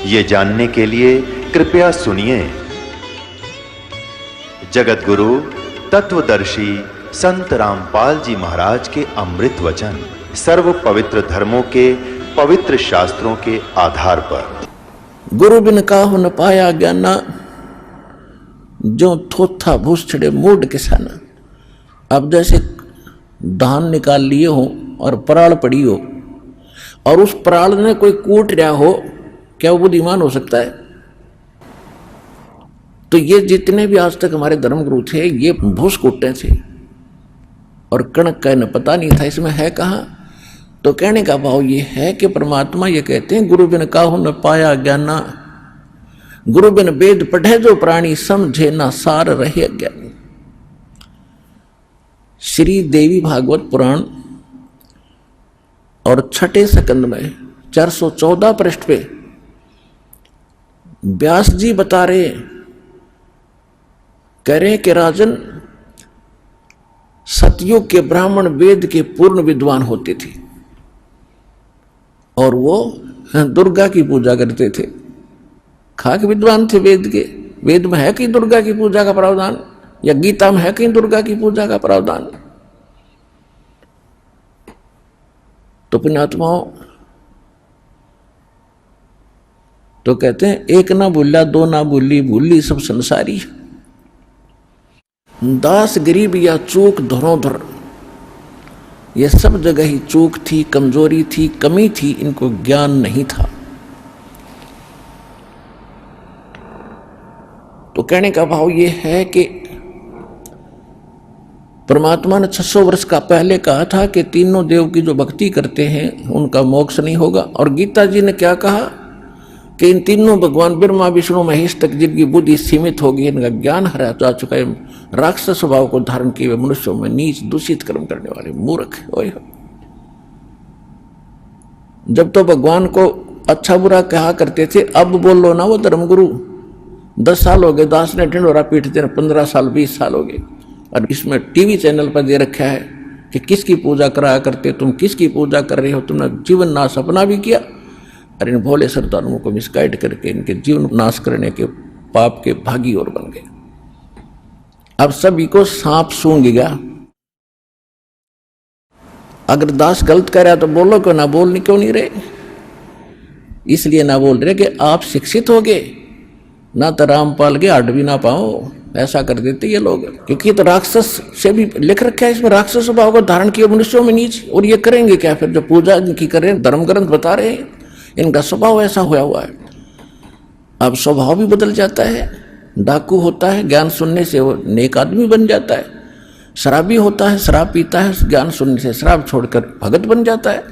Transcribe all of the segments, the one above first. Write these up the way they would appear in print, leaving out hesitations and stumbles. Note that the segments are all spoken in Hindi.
ये जानने के लिए कृपया सुनिए। जगत गुरु तत्वदर्शी संत रामपाल जी महाराज के अमृत वचन सर्व पवित्र धर्मों के पवित्र शास्त्रों के आधार पर। गुरु बिन काहु न पाया ज्ञाना, जो थोथा भूसड़े मूड किसाना। अब जैसे धान निकाल लिए हो और पराल पड़ी हो और उस पराल ने कोई कूट रहा हो, क्या वो बुद्धिमान हो सकता है? तो ये जितने भी आज तक हमारे धर्मगुरु थे ये भूस कूटते थे और कणक का इन्हें पता नहीं था इसमें है कहाँ। तो कहने का भाव ये है कि परमात्मा ये कहते हैं गुरु बिन काहु न पाया ज्ञाना, गुरु बिन वेद पढ़े जो प्राणी समझे ना सार रहे ज्ञानी। श्री देवी भागवत पुराण और छठे स्कंद में 414 पृष्ठ पे व्यास जी बता रहे, कह रहे कि राजन सतयुग के ब्राह्मण वेद के पूर्ण विद्वान होते थे और वो दुर्गा की पूजा करते थे। खाक विद्वान थे वेद के। वेद में है कहीं दुर्गा की पूजा का प्रावधान, या गीता में है कहीं दुर्गा की पूजा का प्रावधान? तो पुण्यात्माओं, तो कहते हैं एक ना भूला दो ना भूली, भूली सब संसारी। दास गरीब या चूक धरोधर, ये सब जगह ही चूक थी, कमजोरी थी, कमी थी, इनको ज्ञान नहीं था। तो कहने का भाव ये है कि परमात्मा ने 600 वर्ष का पहले कहा था कि तीनों देव की जो भक्ति करते हैं उनका मोक्ष नहीं होगा। और गीता जी ने क्या कहा कि इन तीनों भगवान ब्रह्मा विष्णु महेश तक जिनकी बुद्धि सीमित होगी, इनका ज्ञान हरा जा चुका है, राक्षस स्वभाव को धारण किए हुए मनुष्यों में नीच दूषित कर्म करने वाले मूर्ख। जब तो भगवान को अच्छा बुरा कहा करते थे, अब बोलो ना वो धर्मगुरु। 10 साल हो गए दास ने ढिंडोरा पीटते, 15 साल 20 साल हो गए, और इसमें टीवी चैनल पर दे रखा है कि किसकी पूजा कराया करते, तुम किसकी पूजा कर रहे हो, तुमने जीवन नाश अपना भी किया और इन भोले श्रद्धालुओं को मिसगाइड करके इनके जीवन नाश करने के पाप के भागी और बन गए। अब सभी को सांप सूंघ गया। अगर दास गलत कर रहा तो बोलो, क्यों ना बोल क्यों नहीं रहे? इसलिए ना बोल रहे कि आप शिक्षित हो गए ना, तो रामपाल के हट भी ना पाओ, ऐसा कर देते ये लोग। क्योंकि तो राक्षस से भी लिख रखा है इसमें, राक्षस स्वभाव को धारण किया मनुष्यों में नीच। और ये करेंगे क्या फिर? जो पूजा इनकी कर रहे हैं, धर्म ग्रंथ बता रहे हैं, इनका स्वभाव ऐसा हुआ है। अब स्वभाव भी बदल जाता है। डाकू होता है, ज्ञान सुनने से वो नेक आदमी बन जाता है। शराबी होता है, शराब पीता है, ज्ञान सुनने से शराब छोड़कर भगत बन जाता है।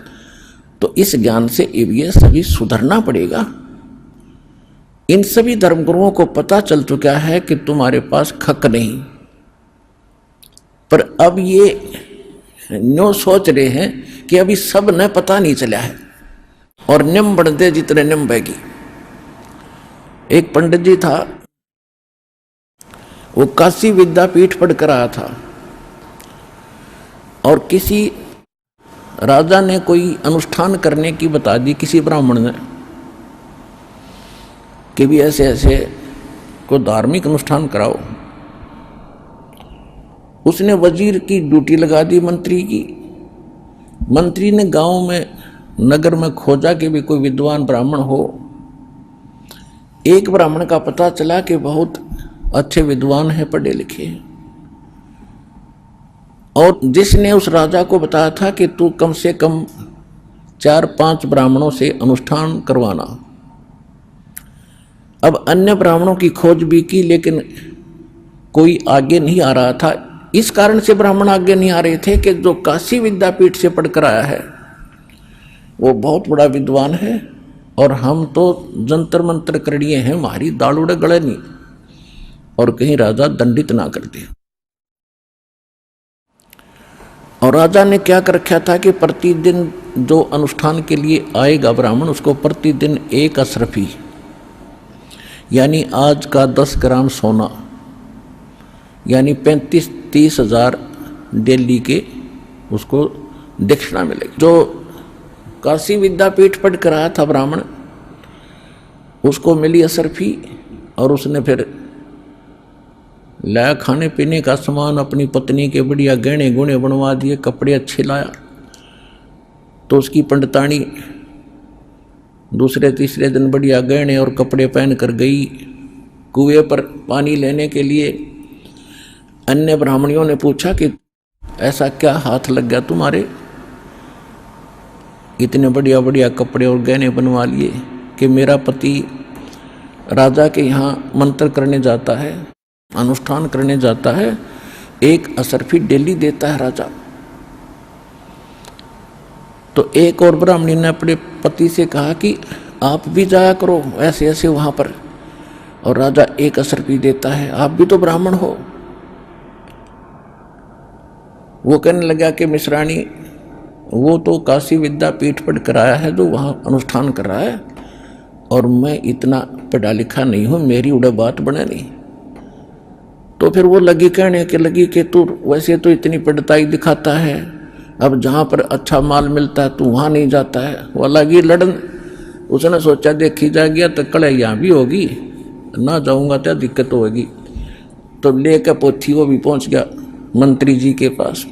तो इस ज्ञान से ये सभी सुधरना पड़ेगा। इन सभी धर्मगुरुओं को पता चल चुका है कि तुम्हारे पास खक नहीं, पर अब ये न्यो सोच रहे हैं कि अभी सब न पता नहीं चला है और निम बढ़ते जितने निम बहेगी। एक पंडित जी था, वो काशी विद्यापीठ पढ़कर आया था और किसी राजा ने कोई अनुष्ठान करने की बता दी, किसी ब्राह्मण ने, कि भी ऐसे ऐसे को धार्मिक अनुष्ठान कराओ। उसने वजीर की ड्यूटी लगा दी मंत्री की। मंत्री ने गांव में नगर में खोजा कि भी कोई विद्वान ब्राह्मण हो। एक ब्राह्मण का पता चला कि बहुत अच्छे विद्वान हैं, पढ़े लिखे हैं, और जिसने उस राजा को बताया था कि तू कम से कम 4-5 ब्राह्मणों से अनुष्ठान करवाना। अब अन्य ब्राह्मणों की खोज भी की, लेकिन कोई आगे नहीं आ रहा था। इस कारण से ब्राह्मण आगे नहीं आ रहे थे कि जो काशी विद्यापीठ से पढ़कर आया है वो बहुत बड़ा विद्वान है और हम तो जंतर मंत्र कर लिए हैं, हमारी दाल उड़े गले नहीं, और कहीं राजा दंडित ना कर दे। और राजा ने क्या कर रखा था कि प्रतिदिन जो अनुष्ठान के लिए आएगा ब्राह्मण, उसको प्रतिदिन 1 अशरफी, यानी आज का 10 ग्राम सोना, यानी 35-30 हज़ार दिल्ली के उसको दक्षिणा मिलेगी। जो काशी विद्यापीठ पढ़ कर आया था ब्राह्मण, उसको मिली असरफी और उसने फिर लाया खाने पीने का सामान, अपनी पत्नी के बढ़िया गहने गुणे बनवा दिए, कपड़े अच्छे लाया। तो उसकी पंडितानी दूसरे तीसरे दिन बढ़िया गहने और कपड़े पहन कर गई कुएं पर पानी लेने के लिए। अन्य ब्राह्मणियों ने पूछा कि ऐसा क्या हाथ लग गया तुम्हारे, इतने बढ़िया बढ़िया कपड़े और गहने बनवा लिए? कि मेरा पति राजा के यहाँ मंत्र करने जाता है, अनुष्ठान करने जाता है, एक असरफी डेली देता है राजा। तो एक और ब्राह्मणी ने अपने पति से कहा कि आप भी जाया करो ऐसे ऐसे वहाँ पर, और राजा एक असरफी देता है, आप भी तो ब्राह्मण हो। वो कहने लगा कि मिश्राणी, वो तो काशी विद्यापीठ पढ़ कर आया है जो वहाँ अनुष्ठान कर रहा है, और मैं इतना पढ़ा लिखा नहीं हूँ, मेरी उड़े बात बने नहीं। तो फिर वो कहने के लगी कि तू वैसे तो इतनी पढ़ताई दिखाता है, अब जहाँ पर अच्छा माल मिलता है तू वहाँ नहीं जाता है। वो लगी लड़न। उसने सोचा देखी जा गया तो कड़े यहाँ भी होगी, ना जाऊँगा तो दिक्कत होगी। तो लेकर पोथी वो भी पहुँच गया मंत्री जी के पास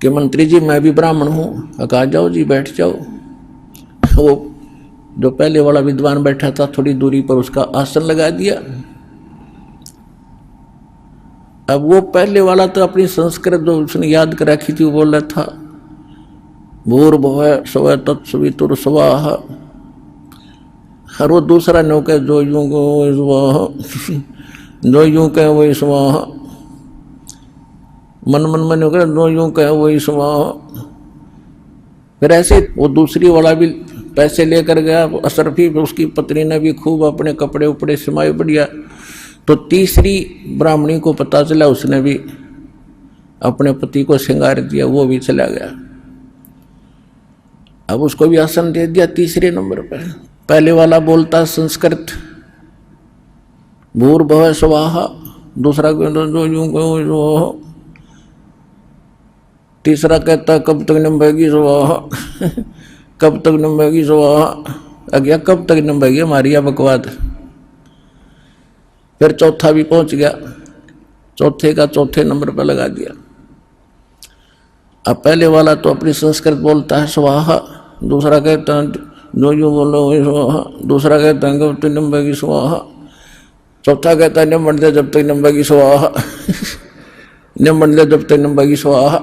कि मंत्री जी मैं भी ब्राह्मण हूँ। कहा जाओ जी बैठ जाओ। वो जो पहले वाला विद्वान बैठा था थोड़ी दूरी पर उसका आसन लगा दिया। अब वो पहले वाला तो अपनी संस्कृत जो उसने याद कर रखी थी वो बोल रहा था भूर्भुवः स्वः तत्सवितुर् स्वाहा। और वो दूसरा नौके जो यूं को स्वाहा, जो यूं कहे वही स्वाहा, मन मन मन कर जो यूं कहे वही स्वाहा। फिर ऐसे वो दूसरी वाला भी पैसे लेकर गया असरफी, उसकी पत्नी ने भी खूब अपने कपड़े उपड़े सिमाए बढ़िया। तो तीसरी ब्राह्मणी को पता चला, उसने भी अपने पति को श्रृंगार दिया, वो भी चला गया। अब उसको भी आसन दे दिया तीसरे नंबर पर। पहले वाला बोलता संस्कृत भूर्भुवः स्वाहा, दूसरा कहता जो यूं कहो, तीसरा कहता कब तक नंबेगी स्वाहा कब तक नंबेगी स्वाहा। अगया कब तक नंबेगी हमारी बकवाद। फिर चौथा भी पहुंच गया, चौथे का चौथे नंबर पर लगा दिया। अब पहले वाला तो अपनी संस्कृत बोलता है स्वाहा, दूसरा कहता है जो यूं बोलो वही स्वाहा, दूसरा कहता है कब तक नंबेगी स्वाहा, चौथा कहता है निम्बन दे जब तक नंबेगी स्वाहा निम्बन दे जब तक नंबेगी स्वाहा।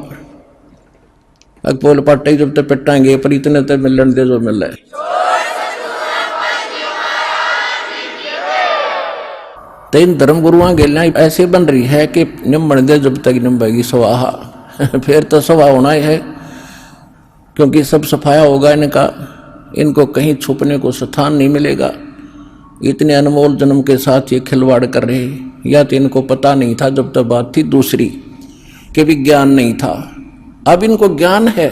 अकपोल पाटे जब तक पिटाएंगे पर इतने तक मिलन दे जो मिल रहा है। तो इन धर्म गुरुओं गेलियां ऐसे बन रही है कि निम्बन दे जब तक निम्बेगी स्वाहा फिर तो सवा होना ही है, क्योंकि सब सफाया होगा इनका, इनको कहीं छुपने को स्थान नहीं मिलेगा। इतने अनमोल जन्म के साथ ये खिलवाड़ कर रहे, या तो इनको पता नहीं था जब तक बात थी दूसरी कि विज्ञान नहीं था। अब इनको ज्ञान है,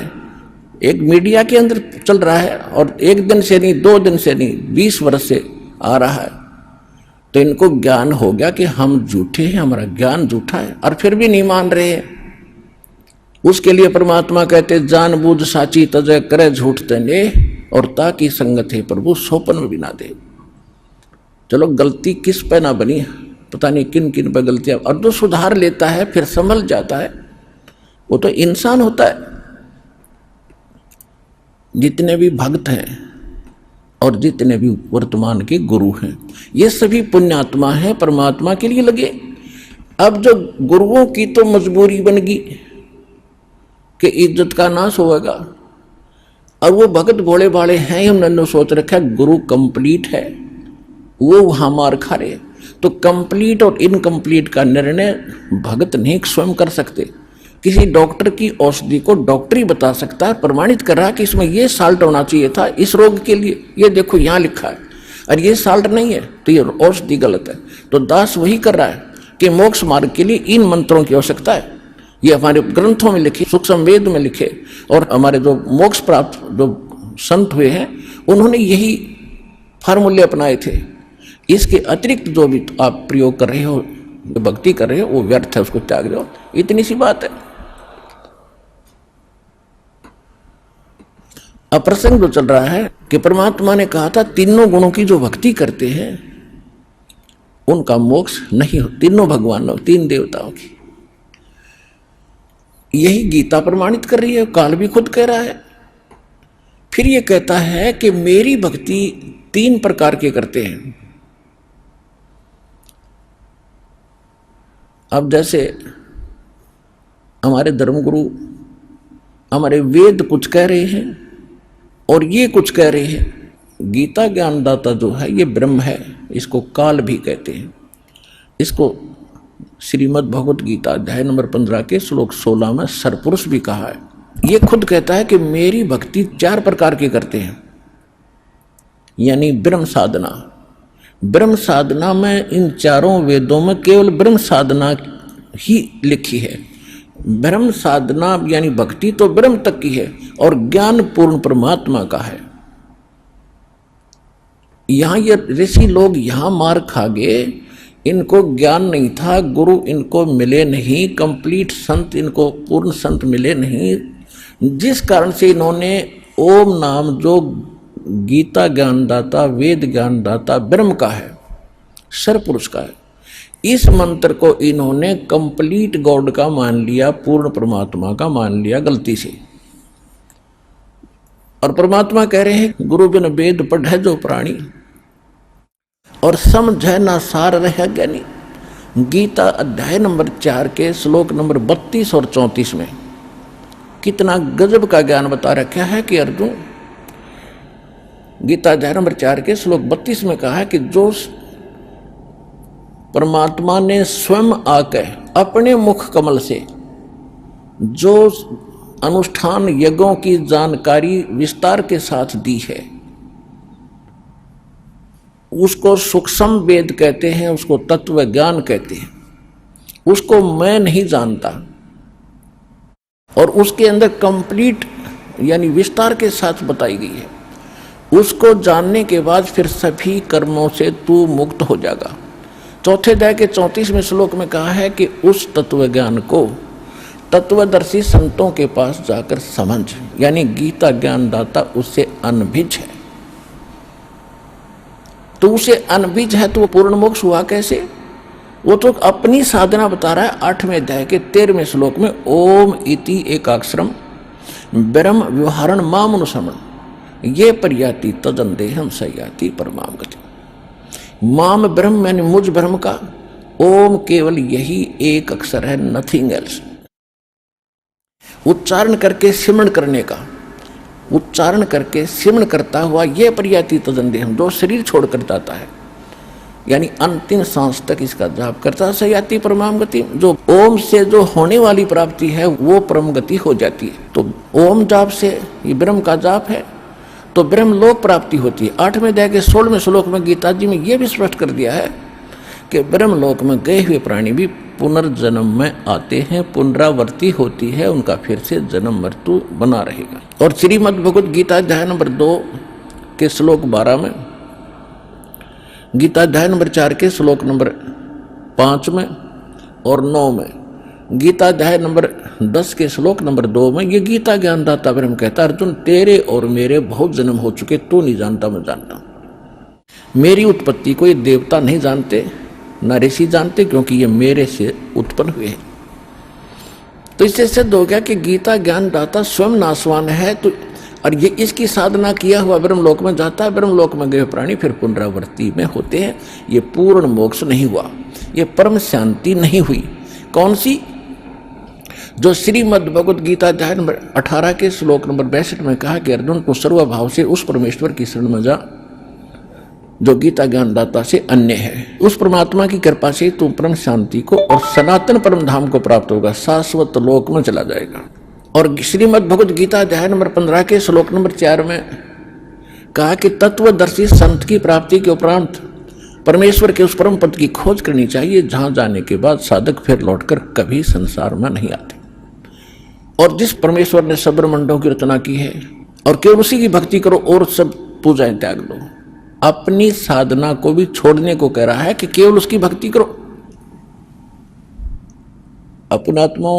एक मीडिया के अंदर चल रहा है, और एक दिन से नहीं, 2 दिन से नहीं, 20 वर्ष से आ रहा है। तो इनको ज्ञान हो गया कि हम झूठे हैं, हमारा ज्ञान झूठा है, और फिर भी नहीं मान रहे हैं। उसके लिए परमात्मा कहते जानबूझ साची तजय करे झूठ तने, और ताकि संगत है प्रभु सोपन में भी ना दे। चलो गलती किस पे ना बनी, पता नहीं किन किन पे गलतियां, और जो सुधार लेता है फिर संभल जाता है, वो तो इंसान होता है। जितने भी भक्त हैं और जितने भी वर्तमान के गुरु हैं, ये सभी पुण्यात्मा हैं, परमात्मा के लिए लगे। अब जो गुरुओं की तो मजबूरी बन गई कि इज्जत का नाश होगा, और वो भगत भोले भाले हैं, उन्होंने सोच रखा गुरु कंप्लीट है, वो वहां मार खा रहे। तो कंप्लीट और इनकम्प्लीट का निर्णय भगत नहीं स्वयं कर सकते। किसी डॉक्टर की औषधि को डॉक्टर ही बता सकता है, प्रमाणित कर रहा है कि इसमें ये साल्ट होना चाहिए था इस रोग के लिए, ये देखो यहाँ लिखा है, और ये साल्ट नहीं है तो ये औषधि गलत है। तो दास वही कर रहा है कि मोक्ष मार्ग के लिए इन मंत्रों की आवश्यकता है। ये हमारे ग्रंथों में लिखे, सूक्ष्म वेद में लिखे, और हमारे जो मोक्ष प्राप्त जो संत हुए हैं उन्होंने यही फार्मूले अपनाए थे। इसके अतिरिक्त जो भी आप प्रयोग कर रहे हो, भक्ति कर रहे हो, वो व्यर्थ है, उसको त्याग दो। इतनी सी बात है। अब प्रसंग जो चल रहा है कि परमात्मा ने कहा था तीनों गुणों की जो भक्ति करते हैं उनका मोक्ष नहीं हो, तीनों भगवानों, तीन देवताओं की। यही गीता प्रमाणित कर रही है, काल भी खुद कह रहा है। फिर ये कहता है कि मेरी भक्ति तीन प्रकार के करते हैं। अब जैसे हमारे धर्मगुरु, हमारे वेद कुछ कह रहे हैं और ये कुछ कह रहे हैं। गीता ज्ञानदाता जो है ये ब्रह्म है, इसको काल भी कहते हैं। इसको श्रीमद् भगवत गीता अध्याय नंबर 15 के श्लोक 16 में सरपुरुष भी कहा है। ये खुद कहता है कि मेरी भक्ति 4 प्रकार के करते हैं, यानी ब्रह्म साधना। ब्रह्म साधना में इन चारों वेदों में केवल ब्रह्म साधना ही लिखी है। ब्रह्म साधना यानी भक्ति तो ब्रह्म तक की है और ज्ञान पूर्ण परमात्मा का है। यहां ये ऋषि लोग यहां मार खा गए, इनको ज्ञान नहीं था, गुरु इनको मिले नहीं, कंप्लीट संत इनको पूर्ण संत मिले नहीं, जिस कारण से इन्होंने ओम नाम जो गीता ज्ञानदाता, वेद ज्ञानदाता ब्रह्म का है, सरपुरुष का है, इस मंत्र को इन्होंने कंप्लीट गॉड का मान लिया, पूर्ण परमात्मा का मान लिया गलती से। और परमात्मा कह रहे हैं गुरु बिन वेद पढ़े जो प्राणी और समझे ना सार रहे ज्ञानी। गीता अध्याय नंबर 4 के श्लोक नंबर 32 और 34 में कितना गजब का ज्ञान बता रखा है कि अर्जुन, गीता अध्याय नंबर 4 के श्लोक 32 में कहा है कि जो परमात्मा ने स्वयं आकर अपने मुख कमल से जो अनुष्ठान यज्ञों की जानकारी विस्तार के साथ दी है, उसको सूक्ष्म वेद कहते हैं, उसको तत्व ज्ञान कहते हैं। उसको मैं नहीं जानता और उसके अंदर कंप्लीट यानी विस्तार के साथ बताई गई है। उसको जानने के बाद फिर सभी कर्मों से तू मुक्त हो जाएगा। चौथे अध्याय के 34वें श्लोक में कहा है कि उस तत्व ज्ञान को तत्वदर्शी संतों के पास जाकर समझ, यानी गीता ज्ञानदाता उससे अनभिज है। तो उसे अनभिज है तो वो पूर्ण मोक्ष हुआ कैसे? वो तो अपनी साधना बता रहा है। 8वें अध्याय के 13वें श्लोक में ओम इति एकाक्षरम ब्रह्म व्यवहारण मामनुसमन ये पर्याति तदंदेहम सयाति परमाम गति। माम ब्रह्म यानी मुझ ब्रह्म का, ओम केवल यही एक अक्षर है, नथिंग एल्स। उच्चारण करके सिमरण करने का, उच्चारण करके सिमरण करता हुआ ये पर्याति तदंदेहम, जो शरीर छोड़कर जाता है यानी अंतिम सांस तक इसका जाप करता सयाति परमाम गति। जो ओम से जो होने वाली प्राप्ति है वो परम गति हो जाती है। तो ओम जाप से ये ब्रह्म का जाप है तो ब्रह्म लोक प्राप्ति होती है। 8वें अध्याय के 16वें श्लोक में गीता जी में ये भी स्पष्ट कर दिया है कि ब्रह्म लोक में गए हुए प्राणी भी पुनर्जन्म में आते हैं, पुनरावृत्ति होती है, उनका फिर से जन्म मृत्यु बना रहेगा। और श्रीमद् भगवत गीता अध्याय नंबर 2 के श्लोक 12 में, गीता अध्याय नंबर 4 के श्लोक नंबर 5 में और 9 में, गीता अध्याय नंबर 10 के श्लोक नंबर 2 में ये गीता ज्ञानदाता ब्रह्म कहता है, अर्जुन तेरे और मेरे बहुत जन्म हो चुके, तू नहीं जानता मैं जानता। मेरी उत्पत्ति को ये देवता नहीं जानते, न ऋषि जानते, क्योंकि ये मेरे से उत्पन्न हुए हैं। तो इससे सिद्ध हो गया कि गीता ज्ञानदाता स्वयं नाशवान है। तो और ये इसकी साधना किया हुआ ब्रह्मलोक में जाता है। ब्रह्मलोक में गए प्राणी फिर पुनरावृत्ति में होते हैं। ये पूर्ण मोक्ष नहीं हुआ, ये परम शांति नहीं हुई। कौन सी? जो श्रीमद् भगवत गीता अध्याय नंबर 18 के श्लोक नंबर 62 में कहा कि अर्जुन को सर्वभाव से उस परमेश्वर की शरण में जा जो गीता ज्ञानदाता से अन्य है। उस परमात्मा की कृपा से तुम परम शांति को और सनातन परम धाम को प्राप्त होगा, शाश्वत लोक में चला जाएगा। और श्रीमद् भगवत गीता अध्याय नंबर 15 के श्लोक नंबर 4 में कहा कि तत्वदर्शी संत की प्राप्ति के उपरांत परमेश्वर के उस परम पद की खोज करनी चाहिए, जहां जाने के बाद साधक फिर लौटकर कभी संसार में नहीं आते। और जिस परमेश्वर ने सब ब्रह्मांडों की रचना की है और केवल उसी की भक्ति करो और सब पूजाएं त्याग दो। अपनी साधना को भी छोड़ने को कह रहा है कि केवल उसकी भक्ति करो। अपनात्मा,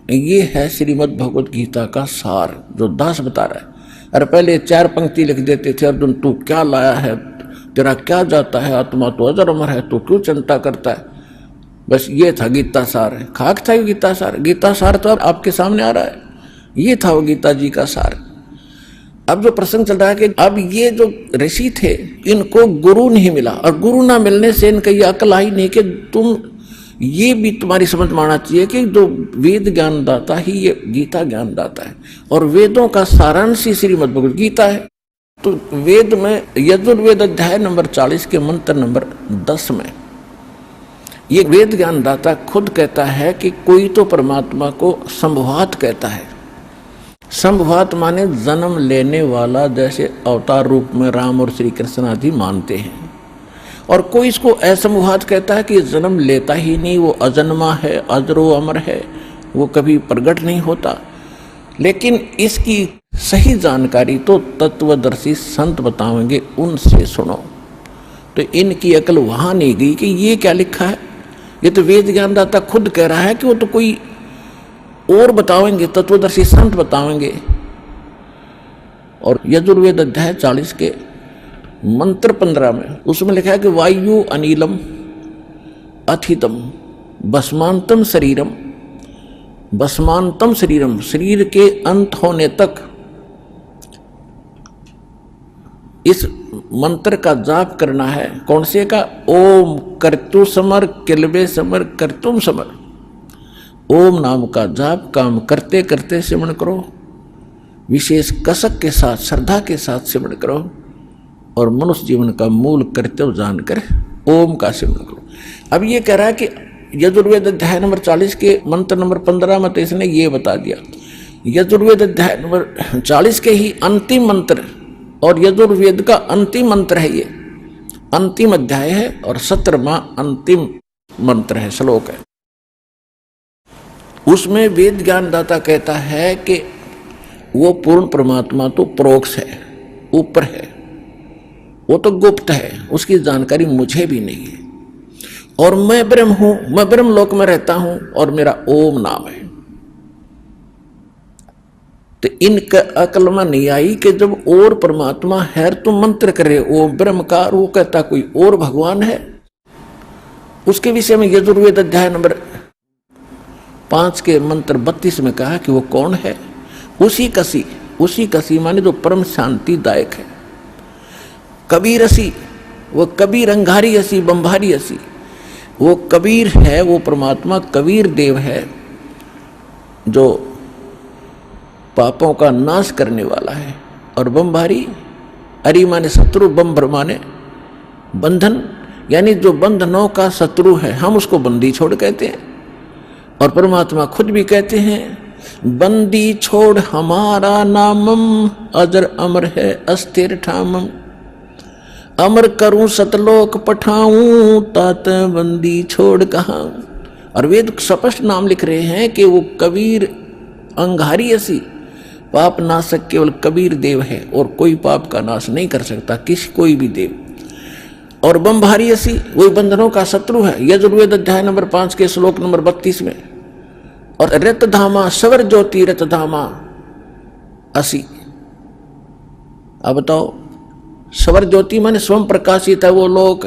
ये है श्रीमद् भगवत गीता का सार जो दास बता रहा है। और पहले 4 पंक्ति लिख देते थे, अर्जुन तू क्या लाया है, तेरा क्या जाता है, आत्मा तो अजर अमर है, तू क्यों चिंता करता है। बस ये था गीता सार है, खाक था गीता सार। गीता सार तो अब आपके सामने आ रहा है, ये था वो गीता जी का सार। अब जो प्रसंग चल रहा है कि अब ये जो ऋषि थे इनको गुरु नहीं मिला, और गुरु ना मिलने से इनका ये अकल आई नहीं कि तुम ये भी तुम्हारी समझ में आना चाहिए कि जो वेद ज्ञानदाता ही ये गीता ज्ञानदाता है, और वेदों का सारांश ही श्रीमद् भगवद गीता है। तो वेद में यजुर्वेद अध्याय नंबर 40 के मंत्र नंबर 10 में ये वेद ज्ञानदाता खुद कहता है कि कोई तो परमात्मा को संभवात कहता है। संभवात माने जन्म लेने वाला, जैसे अवतार रूप में राम और श्री कृष्ण आदि मानते हैं। और कोई इसको असंभवात कहता है कि जन्म लेता ही नहीं, वो अजन्मा है, अजरो अमर है, वो कभी प्रकट नहीं होता। लेकिन इसकी सही जानकारी तो तत्वदर्शी संत बताएंगे, उनसे सुनो। तो इनकी अकल वहां नहीं गई कि ये क्या लिखा है। ये तो वेद ज्ञानदाता खुद कह रहा है कि वो तो कोई और बताएंगे, तत्वदर्शी संत बताएंगे। और यजुर्वेद अध्याय 40 के मंत्र 15 में उसमें लिखा है कि वायु अनिलम अथितम भस्मांतम शरीरम, भस्मांतम शरीरम, शरीर के अंत होने तक इस मंत्र का जाप करना है। कौन से का? ओम कर्तु समर किलबे समर कर्तुम समर। ओम नाम का जाप काम करते करते सिमरण करो, विशेष कसक के साथ श्रद्धा के साथ सिमरण करो, और मनुष्य जीवन का मूल कर्तव्य जानकर ओम का सिमरण करो। अब ये कह रहा है कि यजुर्वेद अध्याय नंबर 40 के मंत्र नंबर 15 में तो इसने ये बता दिया। यजुर्वेद अध्याय नंबर 40 के ही अंतिम मंत्र, और यजुर्वेद का अंतिम मंत्र है, ये अंतिम अध्याय है और 17वां अंतिम मंत्र है, श्लोक है। उसमें वेद ज्ञानदाता कहता है कि वो पूर्ण परमात्मा तो परोक्ष है, ऊपर है, वो तो गुप्त है, उसकी जानकारी मुझे भी नहीं है। और मैं ब्रह्म हूं, मैं ब्रह्म लोक में रहता हूं, और मेरा ओम नाम है। तो इनका अकल में नहीं आई कि जब और परमात्मा है तो मंत्र करे ओम ब्रह्म का, वो कहता कोई और भगवान है। उसके विषय में यजुर्वेद अध्याय नंबर 5 के मंत्र 32 में कहा कि वो कौन है? उसी कसी माने जो परम शांतिदायक है। कबीर असी, वो कबीर अंगारी असी बंभारी असी, वो कबीर है, वो परमात्मा कबीर देव है जो पापों का नाश करने वाला है। और बंभारी, अरि माने शत्रु, बंभर माने बंधन, यानी जो बंधनों का शत्रु है हम उसको बंदी छोड़ कहते हैं। और परमात्मा खुद भी कहते हैं बंदी छोड़ हमारा नामम, अजर अमर है अस्थिर ठामम, अमर करूं सतलोक पठाऊं, तात बंदी छोड़ कहां। और वेद स्पष्ट नाम लिख रहे हैं कि वो कबीर अंगारी असी, पाप नाशक केवल कबीर देव है, और कोई पाप का नाश नहीं कर सकता कोई भी देव। और बंभारी असी, वही बंधनों का शत्रु है, यजुर्वेद अध्याय नंबर 5 के श्लोक नंबर 32 में। और रतधामा सवर ज्योति रतधामा असी। अब बताओ, सवर ज्योति माने स्वयं प्रकाशित है वो लोक,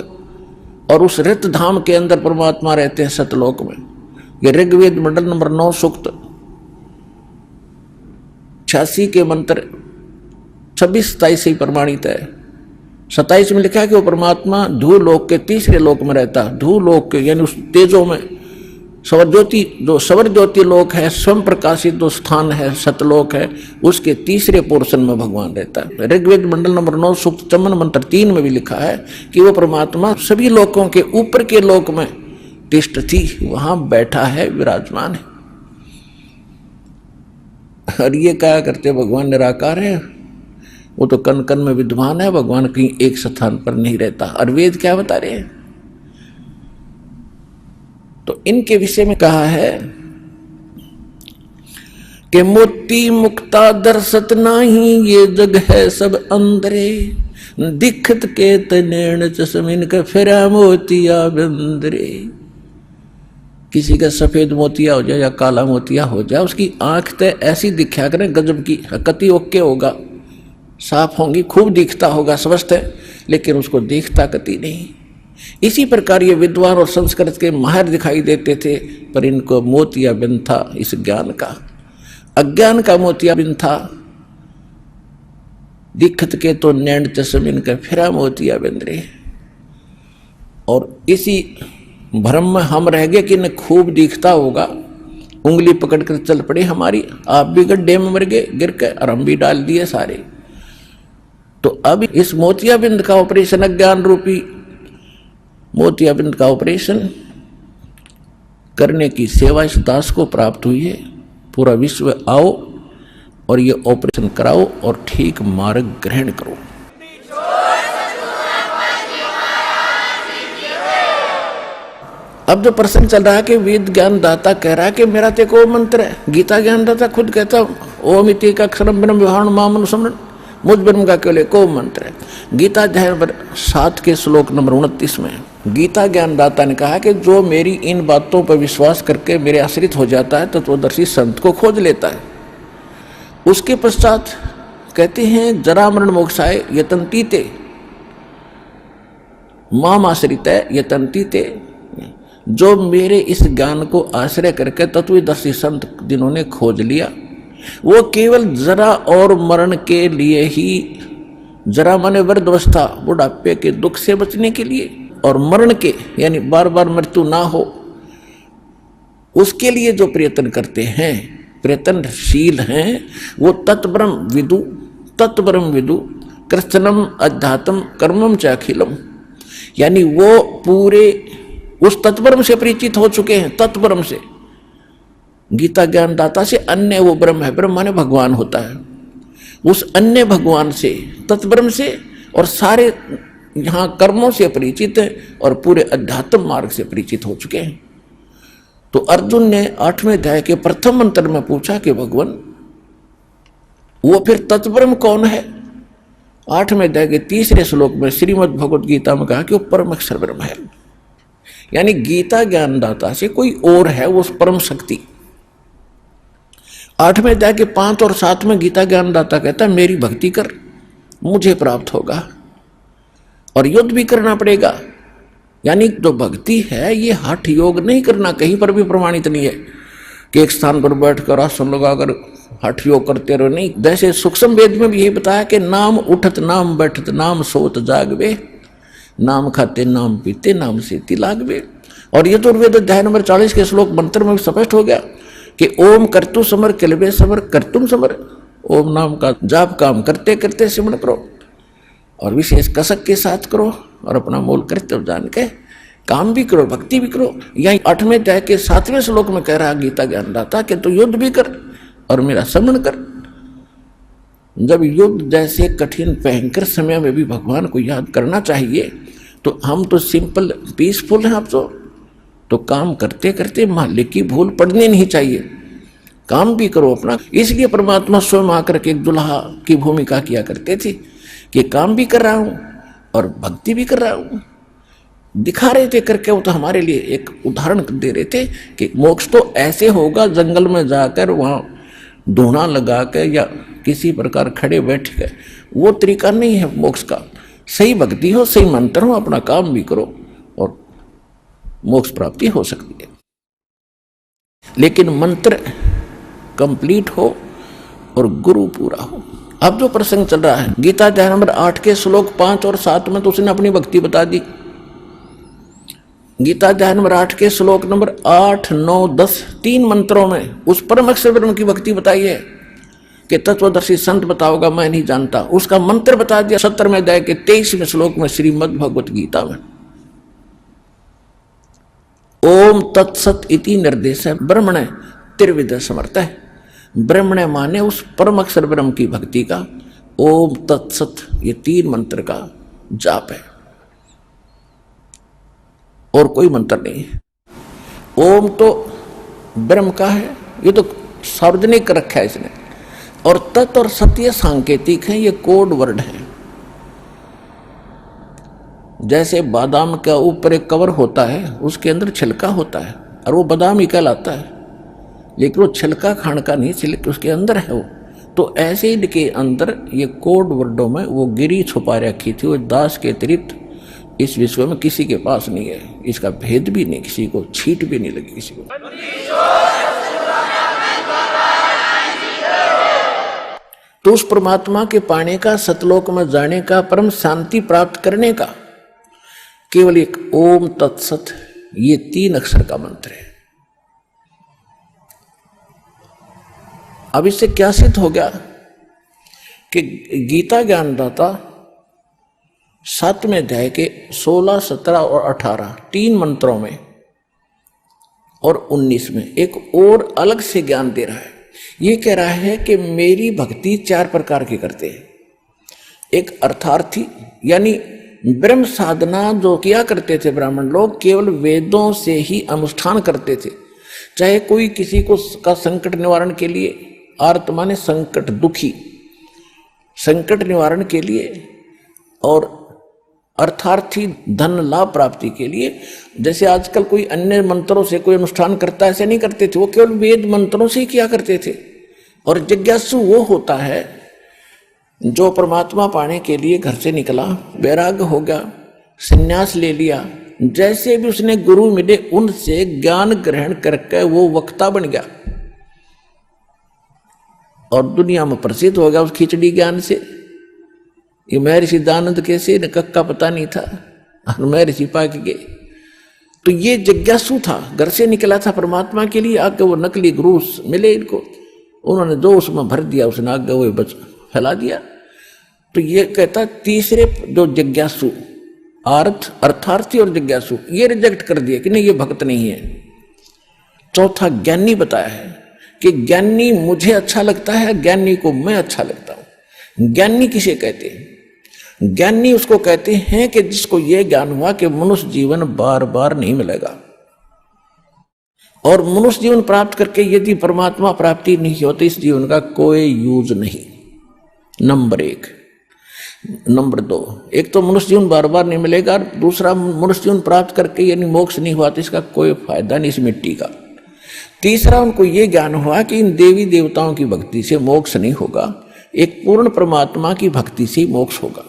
और उस रत धाम के अंदर परमात्मा रहते हैं सतलोक में। ये ऋग्वेद मंडल नंबर 9 सूक्त 86 के मंत्र 26-27 से ही प्रमाणित है। 27 में लिखा है कि वो परमात्मा धू लोक के तीसरे लोक में रहता है। धू लोक के यानी उस तेजों में सवर ज्योति, जो सवर ज्योति लोक है, स्वयं प्रकाशित जो स्थान है सतलोक है, उसके तीसरे पोर्शन में भगवान रहता है। ऋग्वेद मंडल नंबर 9 सूक्त 54 मंत्र 3 में भी लिखा है कि वो परमात्मा सभी लोकों के ऊपर के लोक में तिष्ठ थी, वहां बैठा है, विराजमान है। और ये क्या करते, भगवान निराकार है, वो तो कण कण में विद्वान है, भगवान कहीं एक स्थान पर नहीं रहता। और वेद क्या बता रहे हैं? तो इनके विषय में कहा है कि मोती मुक्ता दर्शत नाही, ये जग है सब अंदरे, दिखत के तनेण चश्मिन का फिरा मोतिया बंदरे। किसी का सफेद मोतिया हो जाए या काला मोतिया हो जाए, उसकी आंख तो ऐसी दिखा करें गजब की, हकती ओके होगा, साफ होंगी, खूब दिखता होगा स्वस्थ है, लेकिन उसको देखता कति नहीं। इसी प्रकार ये विद्वान और संस्कृत के माहिर दिखाई देते थे, पर इनको मोतियाबिंद था इस ज्ञान का, अज्ञान का मोतियाबिंद था। दिखत के तो नैन चश्मिन का फिरा मोतियाबिंद रे। और इसी भ्रम में हम रह गए कि न खूब दिखता होगा, उंगली पकड़ कर चल पड़े हमारी, आप भी गड्ढे में मर गए गिर के और हम भी डाल दिए सारे। तो अब इस मोतियाबिंद का ऑपरेशन, अज्ञान रूपी मोतियाबिंद का ऑपरेशन करने की सेवा इस दास को प्राप्त हुई है। पूरा विश्व आओ और ये ऑपरेशन कराओ और ठीक मार्ग ग्रहण करो। अब जो प्रश्न चल रहा है कि वेद ज्ञान दाता कह रहा है कि मेरा ते को मंत्र है, गीता ज्ञान दाता खुद कहता ओम इति का अक्षरम ब्रह्म विहान मामनु समरण, मुझ ब्रह्म का केवल को मंत्र है। गीता अध्याय नंबर 7 के श्लोक नंबर 29 में गीता ज्ञान दाता ने कहा कि जो मेरी इन बातों पर विश्वास करके मेरे आश्रित हो जाता है तत्वदर्शी संत को खोज लेता है। उसके पश्चात कहते हैं जरा मरण मोक्षाय यतन्तीते माम आश्रित है यतन्तीते, जो मेरे इस ज्ञान को आश्रय करके तत्वदर्शी संत जिन्होंने खोज लिया, वो केवल जरा और मरण के लिए ही, जरा माने वृद्धावस्था बुढ़ापे के दुख से बचने के लिए, और मरण के यानी बार बार मृत्यु ना हो उसके लिए जो प्रयत्न करते हैं, प्रयत्नशील हैं, वो तत्ब्रह्म विदु कृष्णम अध्यात्म कर्मम च अखिलम, यानी वो पूरे उस तत्ब्रह्म से परिचित हो चुके हैं। तत्ब्रह्म से, गीता ज्ञान दाता से अन्य वो ब्रह्म है, ब्रह्म माने भगवान होता है, उस अन्य भगवान से, तत्ब्रह्म से और सारे यहाँ कर्मों से परिचित है और पूरे अध्यात्म मार्ग से परिचित हो चुके हैं। तो अर्जुन ने 8वें अध्याय के प्रथम मंत्र में पूछा कि भगवान वो फिर तत्ब्रह्म कौन है? 8वें अध्याय के 3रे श्लोक में श्रीमद् भगवद गीता में कहा कि वो परम अक्षर ब्रह्म है, यानी गीता ज्ञानदाता से कोई और है वो परम शक्ति। 8वें अध्याय के 5 और 7 में गीता ज्ञानदाता कहता है मेरी भक्ति कर, मुझे प्राप्त होगा, और युद्ध भी करना पड़ेगा। यानी जो भक्ति है ये हठ योग नहीं करना, कहीं पर भी प्रमाणित नहीं है कि एक स्थान पर बैठकर आसन लगाकर हठ योग करते रहो, नहीं। जैसे सूक्ष्म वेद में भी यही बताया कि नाम उठत नाम बैठत नाम सोत जागवे, नाम खाते नाम पीते नाम से लागवे। और यजुर्वेद अध्याय नंबर 40 के श्लोक मंत्र में स्पष्ट हो गया कि ओम करतु समर किलवे समर करतुम समर, ओम नाम का जाप काम करते करते सिमरण करो और विशेष कसक के साथ करो और अपना मूल कर्तव्य जान के काम भी करो, भक्ति भी करो। यही 8वें अध्याय के 7वें श्लोक में कह रहा गीता ज्ञानदाता कि तू युद्ध भी कर और मेरा स्मरण कर। जब युद्ध जैसे कठिन भयंकर समय में भी भगवान को याद करना चाहिए, तो हम तो सिंपल पीसफुल हैं। आप तो काम करते करते मालिक की भूल पड़नी नहीं चाहिए, काम भी करो अपना। इसलिए परमात्मा स्वयं आकर के एक दुल्हा की भूमिका किया करते थे कि काम भी कर रहा हूं और भक्ति भी कर रहा हूं। दिखा रहे थे करके, वो तो हमारे लिए एक उदाहरण दे रहे थे कि मोक्ष तो ऐसे होगा, जंगल में जाकर वहां धूना लगा के या किसी प्रकार खड़े बैठ के, वो तरीका नहीं है मोक्ष का। सही भक्ति हो, सही मंत्र हो, अपना काम भी करो और मोक्ष प्राप्ति हो सकती है। लेकिन मंत्र कंप्लीट हो और गुरु पूरा हो। अब जो प्रसंग चल रहा है गीता अध्याय नंबर 8 के श्लोक 5 और 7 में तो उसने अपनी भक्ति बता दी। गीता अध्याय नंबर 8 के श्लोक नंबर 8, 9, 10 3 मंत्रों में उस परम अक्षर ब्रह्म की भक्ति बताई है कि तत्वदर्शी संत बताओगा मैं नहीं जानता। उसका मंत्र बता दिया 17वें अध्याय के 23वें श्लोक में श्रीमद् भगवत गीता में। ओम तत्सत इति निर्देश है ब्रह्मण त्रिविध समर्थ है। ब्रह्मण माने उस परम अक्षर ब्रह्म की भक्ति का ओम तत्सत, ये 3 मंत्र का जाप है और कोई मंत्र नहीं है। ओम तो ब्रह्म का है, ये तो सार्वजनिक रखा है इसने, और तत् और सत्य सांकेतिक है, ये कोड वर्ड है। जैसे बादाम का ऊपर एक कवर होता है, उसके अंदर छिलका होता है और वो बादाम ही कहलाता है, लेकिन वो छिलका खाने का नहीं, छिलके उसके अंदर है वो, तो ऐसे ही के अंदर ये कोड वर्डों में वो गिरी छुपा रखी थी, वो दास के अतिरिक्त इस विश्व में किसी के पास नहीं है, इसका भेद भी नहीं, किसी को छीट भी नहीं लगी किसी को। तो उस परमात्मा के पाने का, सतलोक में जाने का, परम शांति प्राप्त करने का केवल एक ओम तत्सत, ये 3 अक्षर का मंत्र है। अब इससे क्या सिद्ध हो गया कि गीता ज्ञानदाता 7वें अध्याय के 16, 17 और 18 3 मंत्रों में और 19 में एक और अलग से ज्ञान दे रहा है। ये कह रहा है कि मेरी भक्ति 4 प्रकार की करते हैं। एक अर्थार्थी, यानी ब्रह्म साधना जो किया करते थे ब्राह्मण लोग, केवल वेदों से ही अनुष्ठान करते थे। चाहे कोई किसी को का संकट निवारण के लिए, आर्त माने संकट, दुखी, संकट निवारण के लिए, और अर्थार्थी धन लाभ प्राप्ति के लिए। जैसे आजकल कोई अन्य मंत्रों से कोई अनुष्ठान करता है, ऐसे नहीं करते थे, वो केवल वेद मंत्रों से ही किया करते थे। और जिज्ञासु वो होता है जो परमात्मा पाने के लिए घर से निकला, वैराग्य हो गया, संन्यास ले लिया, जैसे भी उसने गुरु मिले उनसे ज्ञान ग्रहण करके वो वक्ता बन गया और दुनिया में प्रसिद्ध हो गया उस खिचड़ी ज्ञान से। ये महर्षि दानंद कैसे न कक्का पता नहीं था, महर्षि पाक के। तो ये जिज्ञासु था, घर से निकला था परमात्मा के लिए, आगे वो नकली गुरु मिले इनको, उन्होंने जो उसमें भर दिया उसने आगे वो बच फैला दिया। तो ये कहता तीसरे जो जिज्ञासु, अर्थार्थी और जिज्ञासु, ये रिजेक्ट कर दिया कि नहीं ये भक्त नहीं है। चौथा ज्ञानी बताया है कि ज्ञानी मुझे अच्छा लगता है, ज्ञानी को मैं अच्छा लगता हूं। ज्ञानी किसे कहते हैं? ज्ञानी उसको कहते हैं कि जिसको यह ज्ञान हुआ कि मनुष्य जीवन बार बार नहीं मिलेगा, और मनुष्य जीवन प्राप्त करके यदि परमात्मा प्राप्ति नहीं होती इस जीवन का कोई यूज नहीं। नंबर 1। नंबर 2, एक तो मनुष्य जीवन बार बार नहीं मिलेगा, और दूसरा मनुष्य जीवन प्राप्त करके यानी मोक्ष नहीं हुआ तो इसका कोई फायदा नहीं इस मिट्टी का। तीसरा, उनको ये ज्ञान हुआ कि इन देवी देवताओं की भक्ति से मोक्ष नहीं होगा, एक पूर्ण परमात्मा की भक्ति से मोक्ष होगा।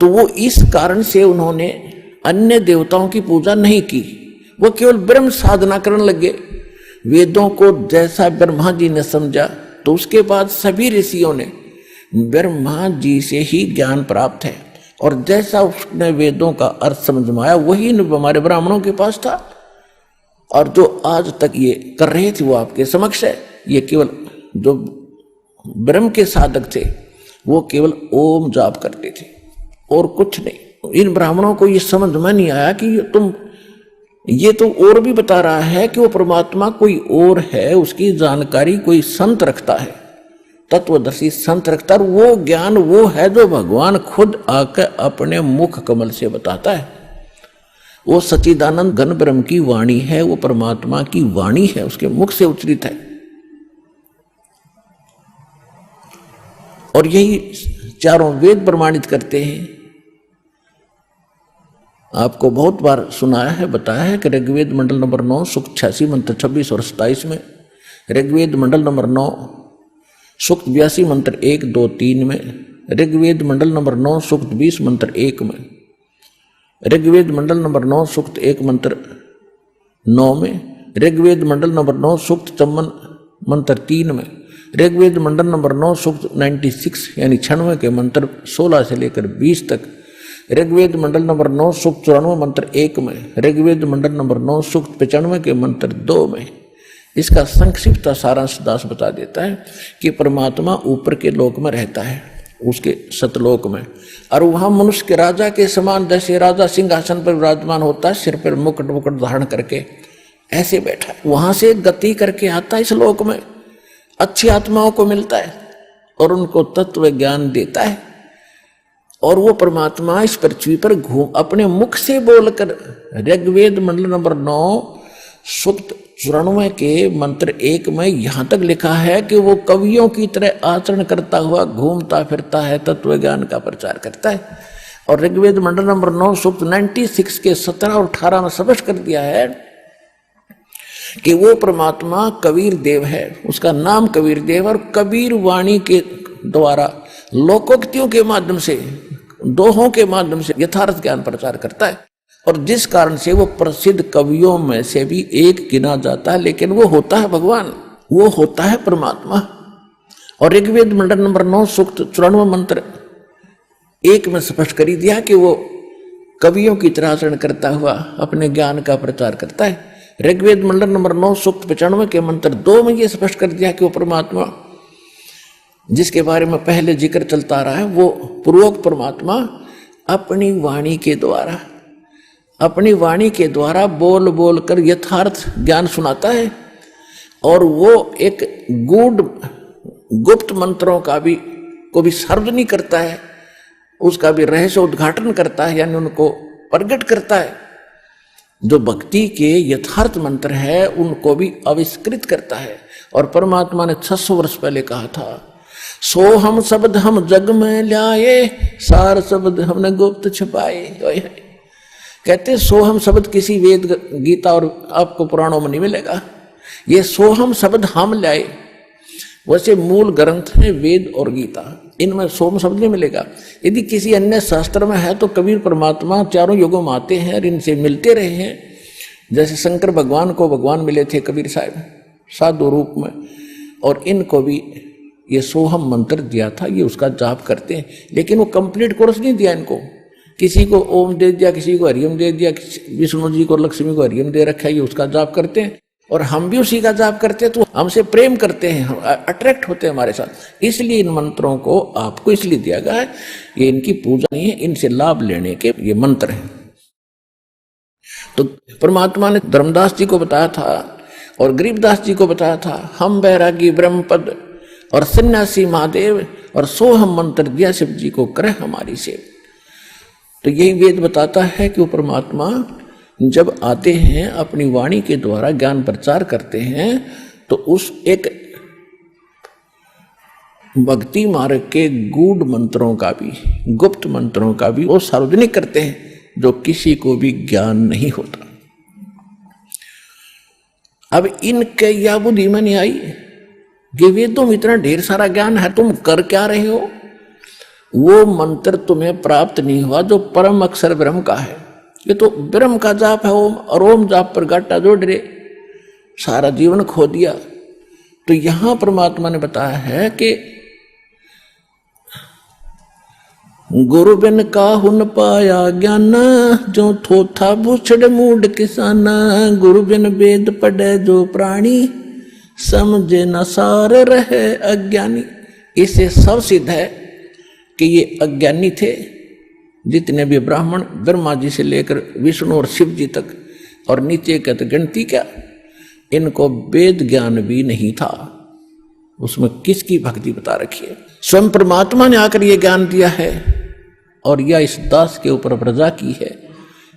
तो वो इस कारण से उन्होंने अन्य देवताओं की पूजा नहीं की, वो केवल ब्रह्म साधना करने लगे। वेदों को जैसा ब्रह्मा जी ने समझा, तो उसके बाद सभी ऋषियों ने ब्रह्मा जी से ही ज्ञान प्राप्त है, और जैसा उसने वेदों का अर्थ समझ में आया वही हमारे ब्राह्मणों के पास था, और जो आज तक ये कर रहे थे वो आपके समक्ष है। ये केवल जो ब्रह्म के साधक थे वो केवल ओम जाप करते थे और कुछ नहीं। इन ब्राह्मणों को ये समझ में नहीं आया कि ये तो और भी बता रहा है कि वो परमात्मा कोई और है, उसकी जानकारी कोई संत रखता है, तत्वदर्शी संत रखता है। वो ज्ञान वो है जो भगवान खुद आकर अपने मुख कमल से बताता है। वो सच्चिदानंद घन ब्रह्म की वाणी है, वो परमात्मा की वाणी है, उसके मुख से उच्चरित है। और यही चारों वेद प्रमाणित करते हैं। आपको बहुत बार सुनाया है, बताया है कि ऋग्वेद मंडल नंबर 9 सूक्त 86 मंत्र 26 और 27 में, ऋग्वेद मंडल नंबर 9 सूक्त 82 मंत्र 1, 2, 3 में, ऋग्वेद मंडल नंबर 9 सूक्त 20 मंत्र 1 में, ऋग्वेद मंडल नंबर 9 सूक्त 1 मंत्र 9 में, ऋग्वेद मंडल नंबर 9 सूक्त 54 मंत्र 3 में, ऋग्वेद मंडल नंबर 9 सूक्त 96 यानी 96 के मंत्र 16 से लेकर 20 तक, ऋग्वेद मंडल नंबर 9 सूक्त 94 मंत्र 1 में, ऋग्वेद मंडल नंबर 9 सूक्त 95 के मंत्र 2 में। इसका संक्षिप्त सारांश दास बता देता है कि परमात्मा ऊपर के लोक में रहता है, उसके सतलोक में, और वहां मनुष्य के राजा के समान, जैसे राजा सिंहासन पर विराजमान होता है, सिर पर मुकुट धारण करके ऐसे बैठा है, वहां से गति करके आता है इस लोक में, अच्छी आत्माओं को मिलता है और उनको तत्व ज्ञान देता है। और वो परमात्मा इस पृथ्वी पर घूम अपने मुख से बोलकर, ऋग्वेद मंडल नंबर 9 सूक्त 94 के मंत्र 1 में यहां तक लिखा है कि वो कवियों की तरह आचरण करता हुआ घूमता फिरता है, तत्व ज्ञान का प्रचार करता है। और ऋग्वेद मंडल नंबर 9 सूक्त 96 के 17 और 18 में स्पष्ट कर दिया है कि वो परमात्मा कबीर देव है, उसका नाम कबीर देव, और कबीर वाणी के द्वारा लोकोक्तियों के माध्यम से, दोहों के माध्यम से यथार्थ ज्ञान प्रचार करता है, और जिस कारण से वो प्रसिद्ध कवियों में से भी एक गिना जाता है। लेकिन वो होता है भगवान, वो होता है परमात्मा। और ऋग्वेद मंडल नंबर 9 सूक्त 94 मंत्र 1 में स्पष्ट कर दिया कि वो कवियों की तरह आचरण करता हुआ अपने ज्ञान का प्रचार करता है। ऋग्वेद मंडल नंबर 9 सूक्त 95 के मंत्र 2 में ये स्पष्ट कर दिया कि वो परमात्मा जिसके बारे में पहले जिक्र चलता रहा है, वो पूर्वोक्त परमात्मा अपनी वाणी के द्वारा बोल बोल कर यथार्थ ज्ञान सुनाता है, और वो एक गुप्त मंत्रों का भी को भी सार्वजनिक करता है, उसका भी रहस्य उद्घाटन करता है, यानी उनको प्रकट करता है। जो भक्ति के यथार्थ मंत्र है उनको भी आविष्कृत करता है। और परमात्मा ने 600 वर्ष पहले कहा था, सो हम शब्द हम जग में लाए, सार शब्द हमने गुप्त छुपाए। कहते सोहम शब्द किसी वेद गीता और आपको पुराणों में नहीं मिलेगा। ये सोहम शब्द हम लाए, वैसे मूल ग्रंथ है वेद और गीता, इनमें सोम शब्द नहीं मिलेगा। यदि किसी अन्य शास्त्र में है तो कबीर परमात्मा चारों युगों में आते हैं और इनसे मिलते रहे हैं। जैसे शंकर भगवान को भगवान मिले थे कबीर साहब साधु रूप में, और इनको भी ये सोहम मंत्र दिया था, ये उसका जाप करते हैं। लेकिन वो कंप्लीट कोर्स नहीं दिया इनको, किसी को ओम दे दिया, किसी को हरिओम दे दिया, विष्णु जी को लक्ष्मी को हरिओम दे रखा है, ये उसका जाप करते हैं। और हम भी उसी का जाप करते हैं, तो हमसे प्रेम करते हैं, अट्रैक्ट होते हैं हमारे साथ। इसलिए इन मंत्रों को आपको इसलिए दिया गया है, ये इनकी पूजा नहीं है, इनसे लाभ लेने के ये मंत्र हैं। तो परमात्मा ने धर्मदास जी को बताया था और गरीबदास जी को बताया था, हम बैरागी ब्रह्मपद और सन्यासी महादेव और सोहम मंत्र दिया शिव जी को करे हमारी सेव। तो यही वेद बताता है कि वो परमात्मा जब आते हैं अपनी वाणी के द्वारा ज्ञान प्रचार करते हैं, तो उस एक भक्ति मार्ग के गूढ़ मंत्रों का भी, गुप्त मंत्रों का भी वो सार्वजनिक करते हैं, जो किसी को भी ज्ञान नहीं होता। अब इनके या बुद्धि में नहीं आई कि वेदों में इतना ढेर सारा ज्ञान है, तुम कर क्या रहे हो? वो मंत्र तुम्हें प्राप्त नहीं हुआ जो परम अक्षर ब्रह्म का है। ये तो ब्रह्म का जाप है ओम, और ओम जाप पर गाटा जोड़ रहे, सारा जीवन खो दिया। तो यहां परमात्मा ने बताया है कि गुरु बिन काहु न पाया ज्ञान, जो थोथा भूछड़ मूड किसाना। गुरु बिन वेद पढ़े जो प्राणी, समझे न सार रहे अज्ञानी। इससे सब सिद्ध है कि ये अज्ञानी थे, जितने भी ब्राह्मण ब्रह्मा जी से लेकर विष्णु और शिव जी तक, और नीचे का तो गिनती क्या, इनको वेद ज्ञान भी नहीं था। उसमें किसकी भक्ति बता रखी है? स्वयं परमात्मा ने आकर ये ज्ञान दिया है, और यह इस दास के ऊपर प्रजा की है।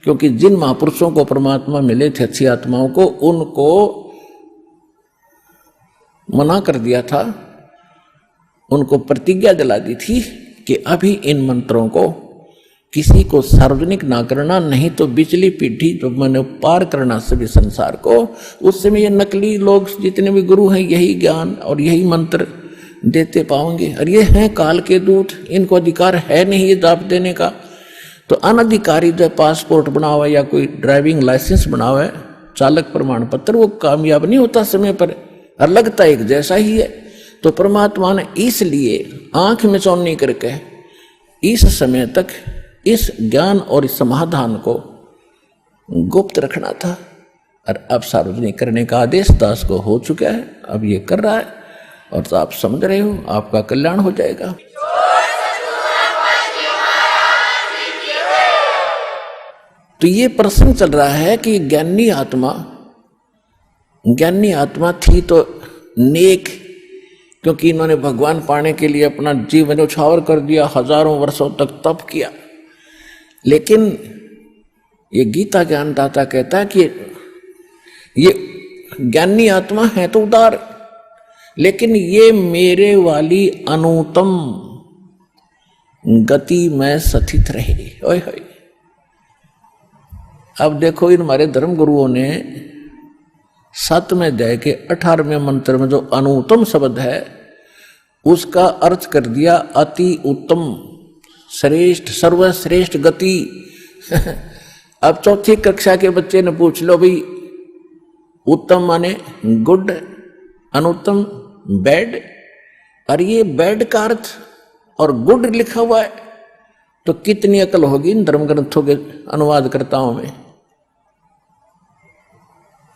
क्योंकि जिन महापुरुषों को परमात्मा मिले थे, अच्छी आत्माओं को, उनको मना कर दिया था, उनको प्रतिज्ञा दिला दी थी कि अभी इन मंत्रों को किसी को सार्वजनिक ना करना, नहीं तो बिचली पीढ़ी जो मैंने पार करना सभी संसार को। उस समय ये नकली लोग जितने भी गुरु हैं यही ज्ञान और यही मंत्र देते पाओगे, और ये हैं काल के दूत, इनको अधिकार है नहीं ये जाप देने का। तो अनधिकारी जो पासपोर्ट बना हुआ या कोई ड्राइविंग लाइसेंस बना हुआ है, चालक प्रमाण पत्र, वो कामयाब नहीं होता समय पर, और लगता एक जैसा ही है। तो परमात्मा ने इसलिए आंख में चौनी करके इस समय तक इस ज्ञान और इस समाधान को गुप्त रखना था, और अब सार्वजनिक करने का आदेश दास को हो चुका है, अब ये कर रहा है, और तो आप समझ रहे हो, आपका कल्याण हो जाएगा। तो ये प्रसंग चल रहा है कि ज्ञानी आत्मा थी तो नेक, क्योंकि इन्होंने भगवान पाने के लिए अपना जीवन उछावर कर दिया, हजारों वर्षों तक तप किया। लेकिन ये गीता ज्ञानदाता कहता है कि ये ज्ञानी आत्मा है तो उदार, लेकिन ये मेरे वाली अनुत्तम गति में स्थित रहे। ओए होए, अब देखो इन हमारे धर्म गुरुओं ने 7वें अध्याय के 18वें मंत्र में जो अनुत्तम शब्द है उसका अर्थ कर दिया अति उत्तम, श्रेष्ठ, सर्वश्रेष्ठ गति। अब चौथी कक्षा के बच्चे ने पूछ लो भाई उत्तम माने गुड, अनुत्तम बैड, और ये बैड का अर्थ और गुड लिखा हुआ है तो कितनी अकल होगी इन धर्म ग्रंथों के अनुवादकर्ताओं में।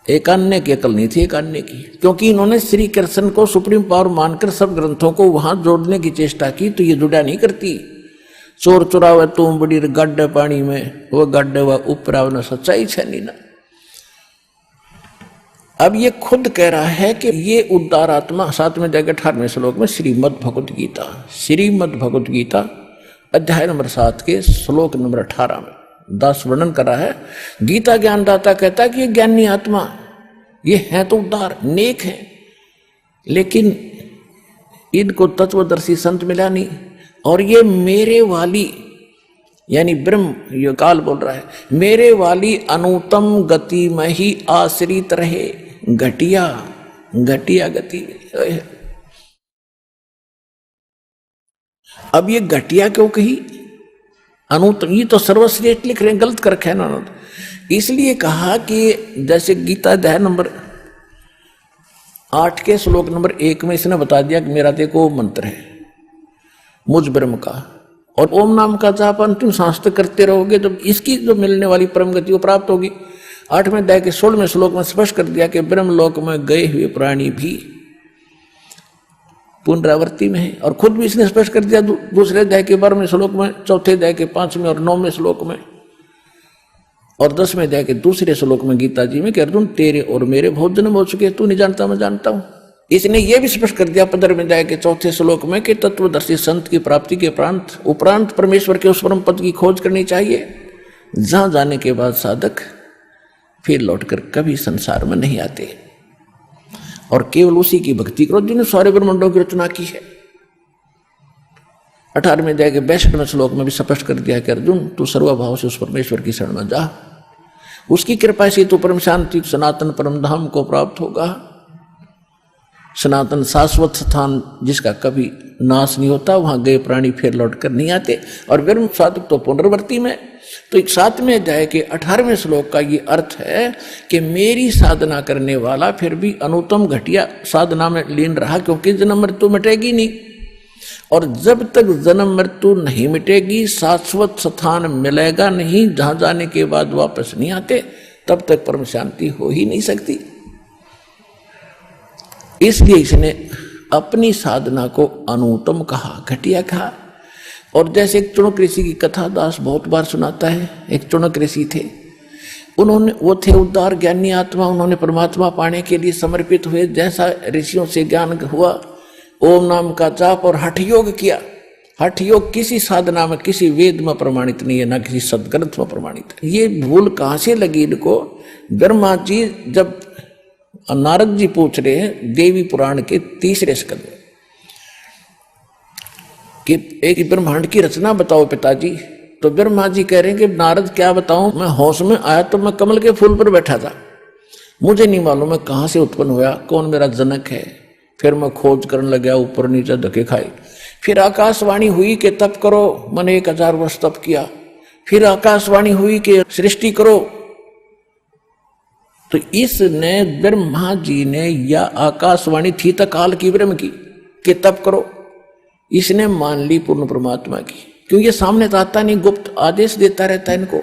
एक अन्य की अकल नहीं थी, एक अन्य की, क्योंकि इन्होंने श्री कृष्ण को सुप्रीम पावर मानकर सब ग्रंथों को वहां जोड़ने की चेष्टा की, तो ये जुड़ा नहीं करती। चोर चुरावे तुम बड़ी गड्ढे पानी में, वो गड्ढे व ऊपर न सच्चाई छनी ना। अब ये खुद कह रहा है कि ये उद्धार आत्मा 7वें अध्याय 18वें श्लोक में श्रीमद् भगवत गीता अध्याय नंबर 7 के श्लोक नंबर 18 में दास वर्णन कर रहा है। गीता ज्ञानदाता कहता है कि ये ज्ञानी आत्मा ये है तो उद्धार नेक है, लेकिन इनको तत्वदर्शी संत मिला नहीं, और ये मेरे वाली यानी ब्रह्म, ये काल बोल रहा है, मेरे वाली अनुत्तम गति में ही आश्रित रहे। घटिया गति। अब ये घटिया क्यों कही? अनुत्तम, ये तो सर्वश्रेष्ठ लिख रहे हैं, गलत कर रखा है ना। इसलिए कहा कि जैसे गीता अध्याय नंबर 8 के श्लोक नंबर 1 में इसने बता दिया कि मेरा देखो मंत्र है मुझ ब्रह्म का, और ओम नाम का जाप अंतिम सांस तक करते रहोगे तो इसकी जो मिलने वाली परम गति वो प्राप्त होगी। 8वें अध्याय के 16वें श्लोक में स्पष्ट कर दिया कि ब्रह्मलोक में गए हुए प्राणी भी पुनरावृत्ति में है, और खुद भी इसने स्पष्ट कर दिया दूसरे अध्याय के 12वें श्लोक में, चौथे अध्याय के 5वें और 9वें श्लोक में, और 10वें अध्याय के दूसरे श्लोक में गीता जी में कि अर्जुन तेरे और मेरे बहुत जन्म हो चुके, तू नहीं जानता मैं जानता हूं। इसने यह भी स्पष्ट कर दिया 15वें अध्याय के 4थे श्लोक में कि तत्वदर्शी संत की प्राप्ति के उपरांत परमेश्वर के उस परम पद की खोज करनी चाहिए जहां जाने के बाद साधक फिर लौटकर कभी संसार में नहीं आते, और केवल उसी की भक्ति करो जिन्होंने सारे ब्रह्मांडों की रचना की है। 18वें अध्याय के 62वें श्लोक में भी स्पष्ट कर दिया कि अर्जुन तू सर्वभाव से उस परमेश्वर की शरण में जा, उसकी कृपा से तू परम शांति सनातन परम धाम को प्राप्त होगा। सनातन शाश्वत स्थान जिसका कभी नाश नहीं होता, वहां गए प्राणी फिर लौटकर नहीं आते, और ब्रह्म साधक तो पुनर्वर्ती में। तो 7वें अध्याय के 18वें श्लोक का ये अर्थ है कि मेरी साधना करने वाला फिर भी अनुत्तम घटिया साधना में लीन रहा, क्योंकि जन्म मृत्यु मिटेगी नहीं, और जब तक जन्म मृत्यु नहीं मिटेगी शाश्वत स्थान मिलेगा नहीं जहां जाने के बाद वापस नहीं आते, तब तक परम शांति हो ही नहीं सकती। इसलिए इसने अपनी साधना को अनुत्तम कहा, घटिया कहा। और जैसे एक चुनक ऋषि की कथा दास बहुत बार सुनाता है, एक चुनक ऋषि थे, वो थे उद्धार ज्ञानी आत्मा, उन्होंने परमात्मा पाने के लिए समर्पित हुए। जैसा ऋषियों से ज्ञान हुआ, ओम नाम का जाप और हठ योग किया। हठ योग किसी साधना में, किसी वेद में प्रमाणित नहीं है, ना किसी सदग्रंथ में प्रमाणित है। ये भूल कहां से लगी इनको? ब्रह्मा जी जब नारद जी पूछ रहे हैं देवी पुराण के 3रे स्कंद में कि एक ब्रह्मांड की रचना बताओ पिताजी, तो ब्रह्मा जी कह रहे हैं कि नारद क्या बताऊं, मैं होश में आया तो मैं कमल के फूल पर बैठा था, मुझे नहीं मालूम मैं कहां से उत्पन्न हुआ, कौन मेरा जनक है। फिर मैं खोज करने लगा, ऊपर नीचे धक्के खाए। फिर आकाशवाणी हुई कि तप करो, मैंने 1000 वर्ष तप किया। फिर आकाशवाणी हुई कि सृष्टि करो। तो इसने ब्रह्मा जी ने, या आकाशवाणी थी तो काल की ब्रह्म की कि तप करो, इसने मान ली पूर्ण परमात्मा की, क्यों ये सामने तो आता नहीं, गुप्त आदेश देता रहता है इनको।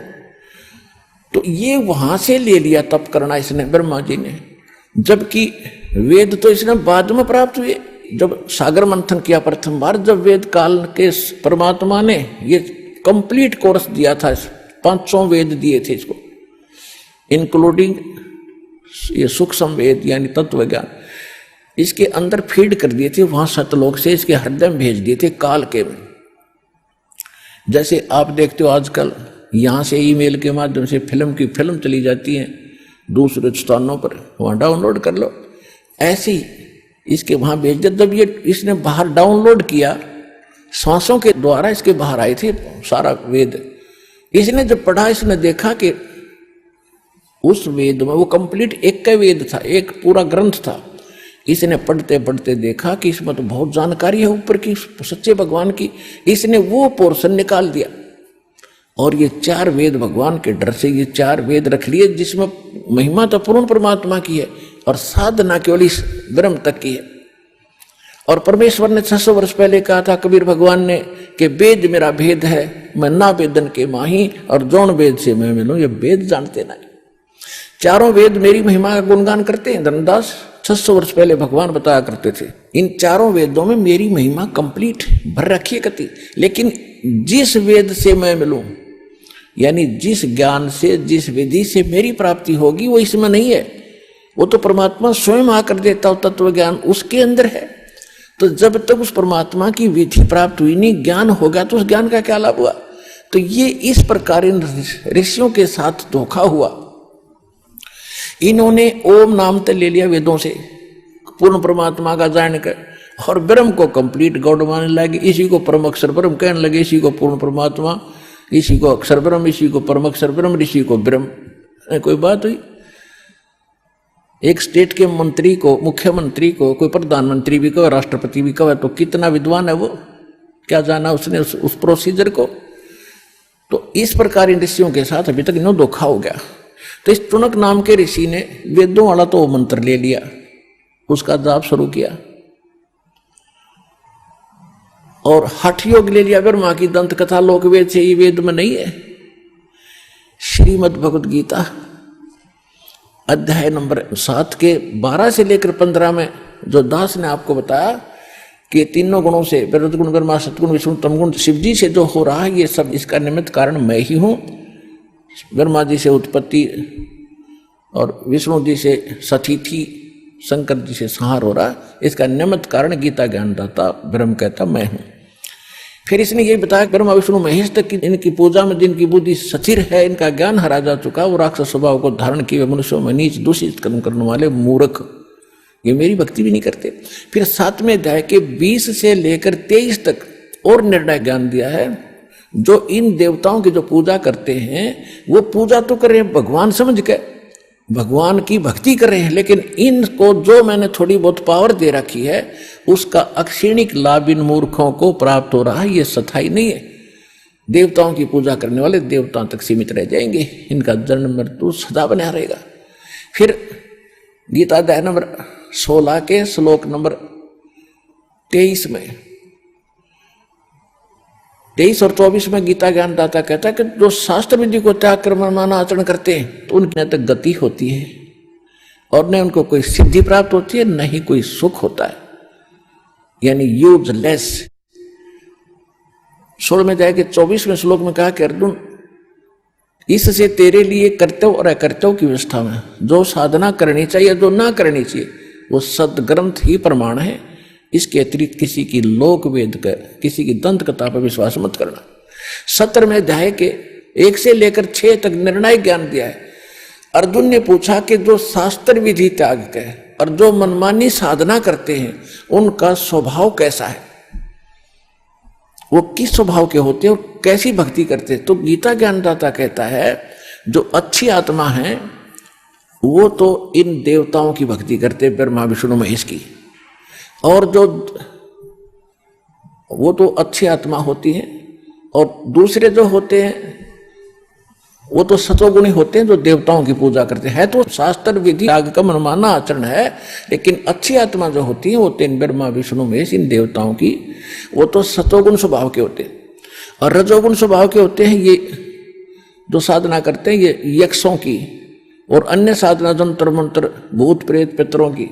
तो ये वहां से ले लिया तप करना इसने, ब्रह्मा जी ने, जबकि वेद तो इसने बाद में प्राप्त हुए। जब सागर मंथन किया प्रथम बार, जब वेद काल के परमात्मा ने ये कंप्लीट कोर्स दिया था, 500 वेद दिए थे इसको, इंक्लूडिंग ये सूक्ष्म वेद यानी तत्व ज्ञान, इसके अंदर फीड कर दिए थे, वहां सतलोक से इसके हृदय में भेज दिए थे काल के। जैसे आप देखते हो आजकल यहां से ईमेल के माध्यम से फिल्म चली जाती है दूसरे स्थानों पर, वहां डाउनलोड कर लो, ऐसे ही इसके वहां भेज दिया। जब ये इसने बाहर डाउनलोड किया, सांसों के द्वारा इसके बाहर आए थे सारा वेद। इसने जब पढ़ा, इसने देखा कि उस वेद में, वो कंप्लीट एक का वेद था, एक पूरा ग्रंथ था। इसने पढ़ते पढ़ते देखा कि इसमें तो बहुत जानकारी है ऊपर की, सच्चे भगवान की। इसने वो पोर्शन निकाल दिया और ये 4 वेद भगवान के डर से ये 4 वेद रख लिए, जिसमें महिमा तो पूर्ण परमात्मा की है और साधना केवल इस ब्रह्म तक की है। और परमेश्वर ने 600 वर्ष पहले कहा था कबीर भगवान ने कि वेद मेरा भेद है, मैं ना वेदन के माही और जौन वेद से मैं मिलूं। ये वेद जानते नहीं, 4 वेद मेरी महिमा का गुणगान करते हैं। धर्मदास 600 वर्ष पहले भगवान बताया करते थे, इन 4 वेदों में मेरी महिमा कंप्लीट भर रखी है कति। लेकिन जिस वेद से मैं मिलूं, यानी जिस ज्ञान से, जिस विधि से मेरी प्राप्ति होगी, वो इसमें नहीं है। वो तो परमात्मा स्वयं आकर देता हो, तत्व ज्ञान उसके अंदर है। तो जब तक उस परमात्मा की विधि प्राप्त हुई नहीं, ज्ञान होगा तो उस ज्ञान का क्या लाभ हुआ। तो ये इस प्रकार इन ऋषियों के साथ धोखा हुआ। इन्होंने ओम नाम तो ले लिया वेदों से, पूर्ण परमात्मा का जानकर, और ब्रह्म को कंप्लीट गॉड मानने लगे। इसी को परम अक्षर ब्रह्म कहने लगे, इसी को पूर्ण परमात्मा, इसी को अक्षर ब्रह्म, इसी को परम अक्षर ब्रह्म, इसी को ब्रह्म। कोई बात हुई? एक स्टेट के मंत्री को, मुख्यमंत्री को कोई प्रधानमंत्री भी कहे, राष्ट्रपति भी कहे, तो कितना विद्वान है वो, क्या जाना उसने उस प्रोसीजर को। तो इस प्रकार इन ऋषियों के साथ अभी तक इन्हों धोखा हो गया। तो इस टुनक नाम के ऋषि ने वेदों वाला तो मंत्र ले लिया, उसका जाप शुरू किया और हठ योग ले लिया। ब्रह्मा की दंत कथा लोक वेद से, ये वेद में नहीं है। श्रीमद् भगवद गीता अध्याय नंबर 7 के 12 से लेकर 15 में जो दास ने आपको बताया कि तीनों गुणों से, रजगुण ब्रह्मा सतगुण विष्णु तमगुण, शिव जी से जो हो रहा है ये सब इसका निमित्त कारण मैं ही हूँ। ब्रह्मा जी से उत्पत्ति और विष्णु जी से सतिथि, शंकर जी से संहार हो रहा, इसका निमित्त कारण गीता ज्ञानदाता ब्रह्म कहता मैं हूँ। फिर इसने ये बताया ब्रह्मा विष्णु महेश तक की इनकी पूजा में जिनकी बुद्धि स्थिर है, इनका ज्ञान हरा जा चुका, वो राक्षस स्वभाव को धारण किए मनुष्यों में नीच दूषित कर्म करने वाले मूर्ख, ये मेरी भक्ति भी नहीं करते। फिर 7वें अध्याय के 20 से लेकर 23 तक और निर्णय ज्ञान दिया है। जो इन देवताओं की जो पूजा करते हैं वो पूजा तो कर रहे हैं भगवान समझ के, भगवान की भक्ति कर रहे हैं, लेकिन इनको जो मैंने थोड़ी बहुत पावर दे रखी है उसका अक्षीणिक लाभ इन मूर्खों को प्राप्त हो रहा है, ये सच्चाई नहीं है। देवताओं की पूजा करने वाले देवताओं तक सीमित रह जाएंगे, इनका जन्म मृत्यु सदा बना रहेगा। फिर गीता अध्याय नंबर 16 के श्लोक नंबर 23 में, 23 और 24 में गीता ज्ञानदाता कहता है कि जो शास्त्र विधि को त्याग कर मनमाना आचरण करते हैं तो उनकी न तक गति होती है और न उनको कोई सिद्धि प्राप्त होती है, न ही कोई सुख होता है, यानी यूजलेस। 16 में जाएगा 24वें श्लोक में कहा कि अर्जुन, इससे तेरे लिए कर्तव्य और अकर्तव्य की व्यवस्था में जो साधना करनी चाहिए, जो ना करनी चाहिए, वो सदग्रंथ ही प्रमाण है। इसके अतिरिक्त किसी की लोक वेद का, किसी की दंत कथा पर विश्वास मत करना। 17वें अध्याय के 1 से लेकर 6 तक निर्णायक ज्ञान दिया है। अर्जुन ने पूछा कि जो शास्त्र विधि त्याग के और जो मनमानी साधना करते हैं उनका स्वभाव कैसा है, वो किस स्वभाव के होते हैं और कैसी भक्ति करते हैं। तो गीता ज्ञानदाता कहता है जो अच्छी आत्मा है वो तो इन देवताओं की भक्ति करते, ब्रह्मा विष्णु महेश की, और जो वो तो अच्छी आत्मा होती है, और दूसरे जो होते हैं वो तो सतोगुणी होते हैं जो देवताओं की पूजा करते हैं। तो शास्त्र विधि त्याग का मनमाना आचरण है, लेकिन अच्छी आत्मा जो होती है वो तीन ब्रह्मा विष्णु महेश इन देवताओं की, वो तो सतोगुण स्वभाव के होते हैं। और रजोगुण स्वभाव के होते हैं ये जो साधना करते हैं ये यक्षों की और अन्य साधना जंतर मंत्र भूत प्रेत पितरों की।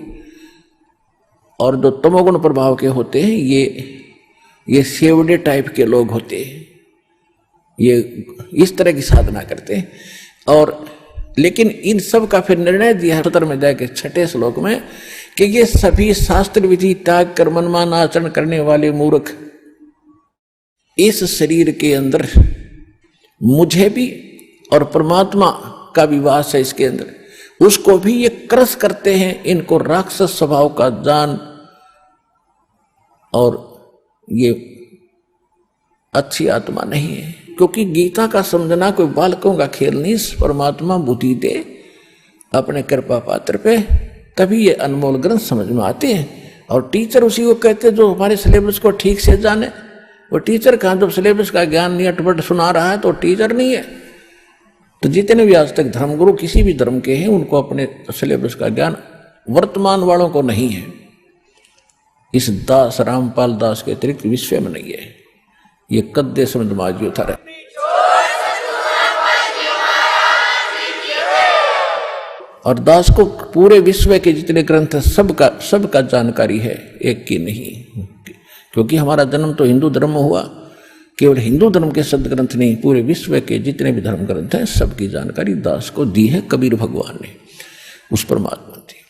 और जो तमोगुण प्रभाव के होते हैं ये सेवड़े टाइप के लोग होते हैं, ये इस तरह की साधना करते हैं। और लेकिन इन सब का फिर निर्णय दिया है 17वें अध्याय के 6ठे श्लोक में कि ये सभी शास्त्र विधि त्याग कर मनमाना आचरण करने वाले मूर्ख इस शरीर के अंदर मुझे भी और परमात्मा का भी वास है इसके अंदर, उसको भी ये क्रस करते हैं। इनको राक्षस स्वभाव का जान, और ये अच्छी आत्मा नहीं है, क्योंकि गीता का समझना कोई बालकों का खेल नहीं। परमात्मा बुद्धि दे अपने कृपा पात्र पे, तभी ये अनमोल ग्रंथ समझ में आते हैं। और टीचर उसी को कहते हैं जो हमारे सिलेबस को ठीक से जाने। वो टीचर कहाँ, जब सिलेबस का ज्ञान नहीं अटपट सुना रहा है तो टीचर नहीं है। तो जितने भी आज तक धर्मगुरु किसी भी धर्म के हैं, उनको अपने सिलेबस का ज्ञान वर्तमान वालों को नहीं है। इस दास रामपाल दास के अतिरिक्त विश्व में नहीं है। ये कद्दे समझ माजी उतारे। और दास को पूरे विश्व के जितने ग्रंथ सबका जानकारी है, एक की नहीं। क्योंकि हमारा जन्म तो हिंदू धर्म में हुआ, केवल हिंदू धर्म के सदग्रंथ नहीं, पूरे विश्व के जितने भी धर्म ग्रंथ हैं सबकी जानकारी दास को दी है कबीर भगवान ने, उस परमात्मा ने।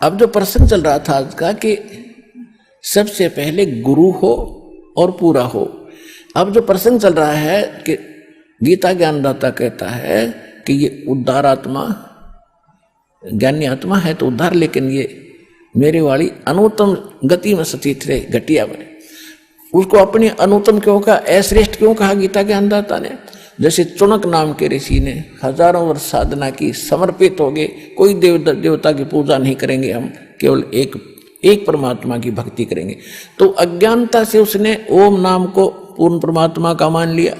अब जो प्रश्न चल रहा था आज का कि सबसे पहले गुरु हो और पूरा हो। अब जो प्रसंग चल रहा है कि गीता ज्ञानदाता कहता है कि ये उद्धार आत्मा, ज्ञानी आत्मा है तो उद्धार, लेकिन ये मेरे वाली अनुत्तम गति में स्थित रहे, घटिया बने। उसको अपनी अनुत्तम क्यों कहा, अश्रेष्ठ क्यों कहा गीता ज्ञानदाता ने? जैसे चुनक नाम के ऋषि ने हजारों वर्ष साधना की, समर्पित हो गए, कोई देवता की पूजा नहीं करेंगे, हम केवल एक परमात्मा की भक्ति करेंगे। तो अज्ञानता से उसने ओम नाम को पूर्ण परमात्मा का मान लिया।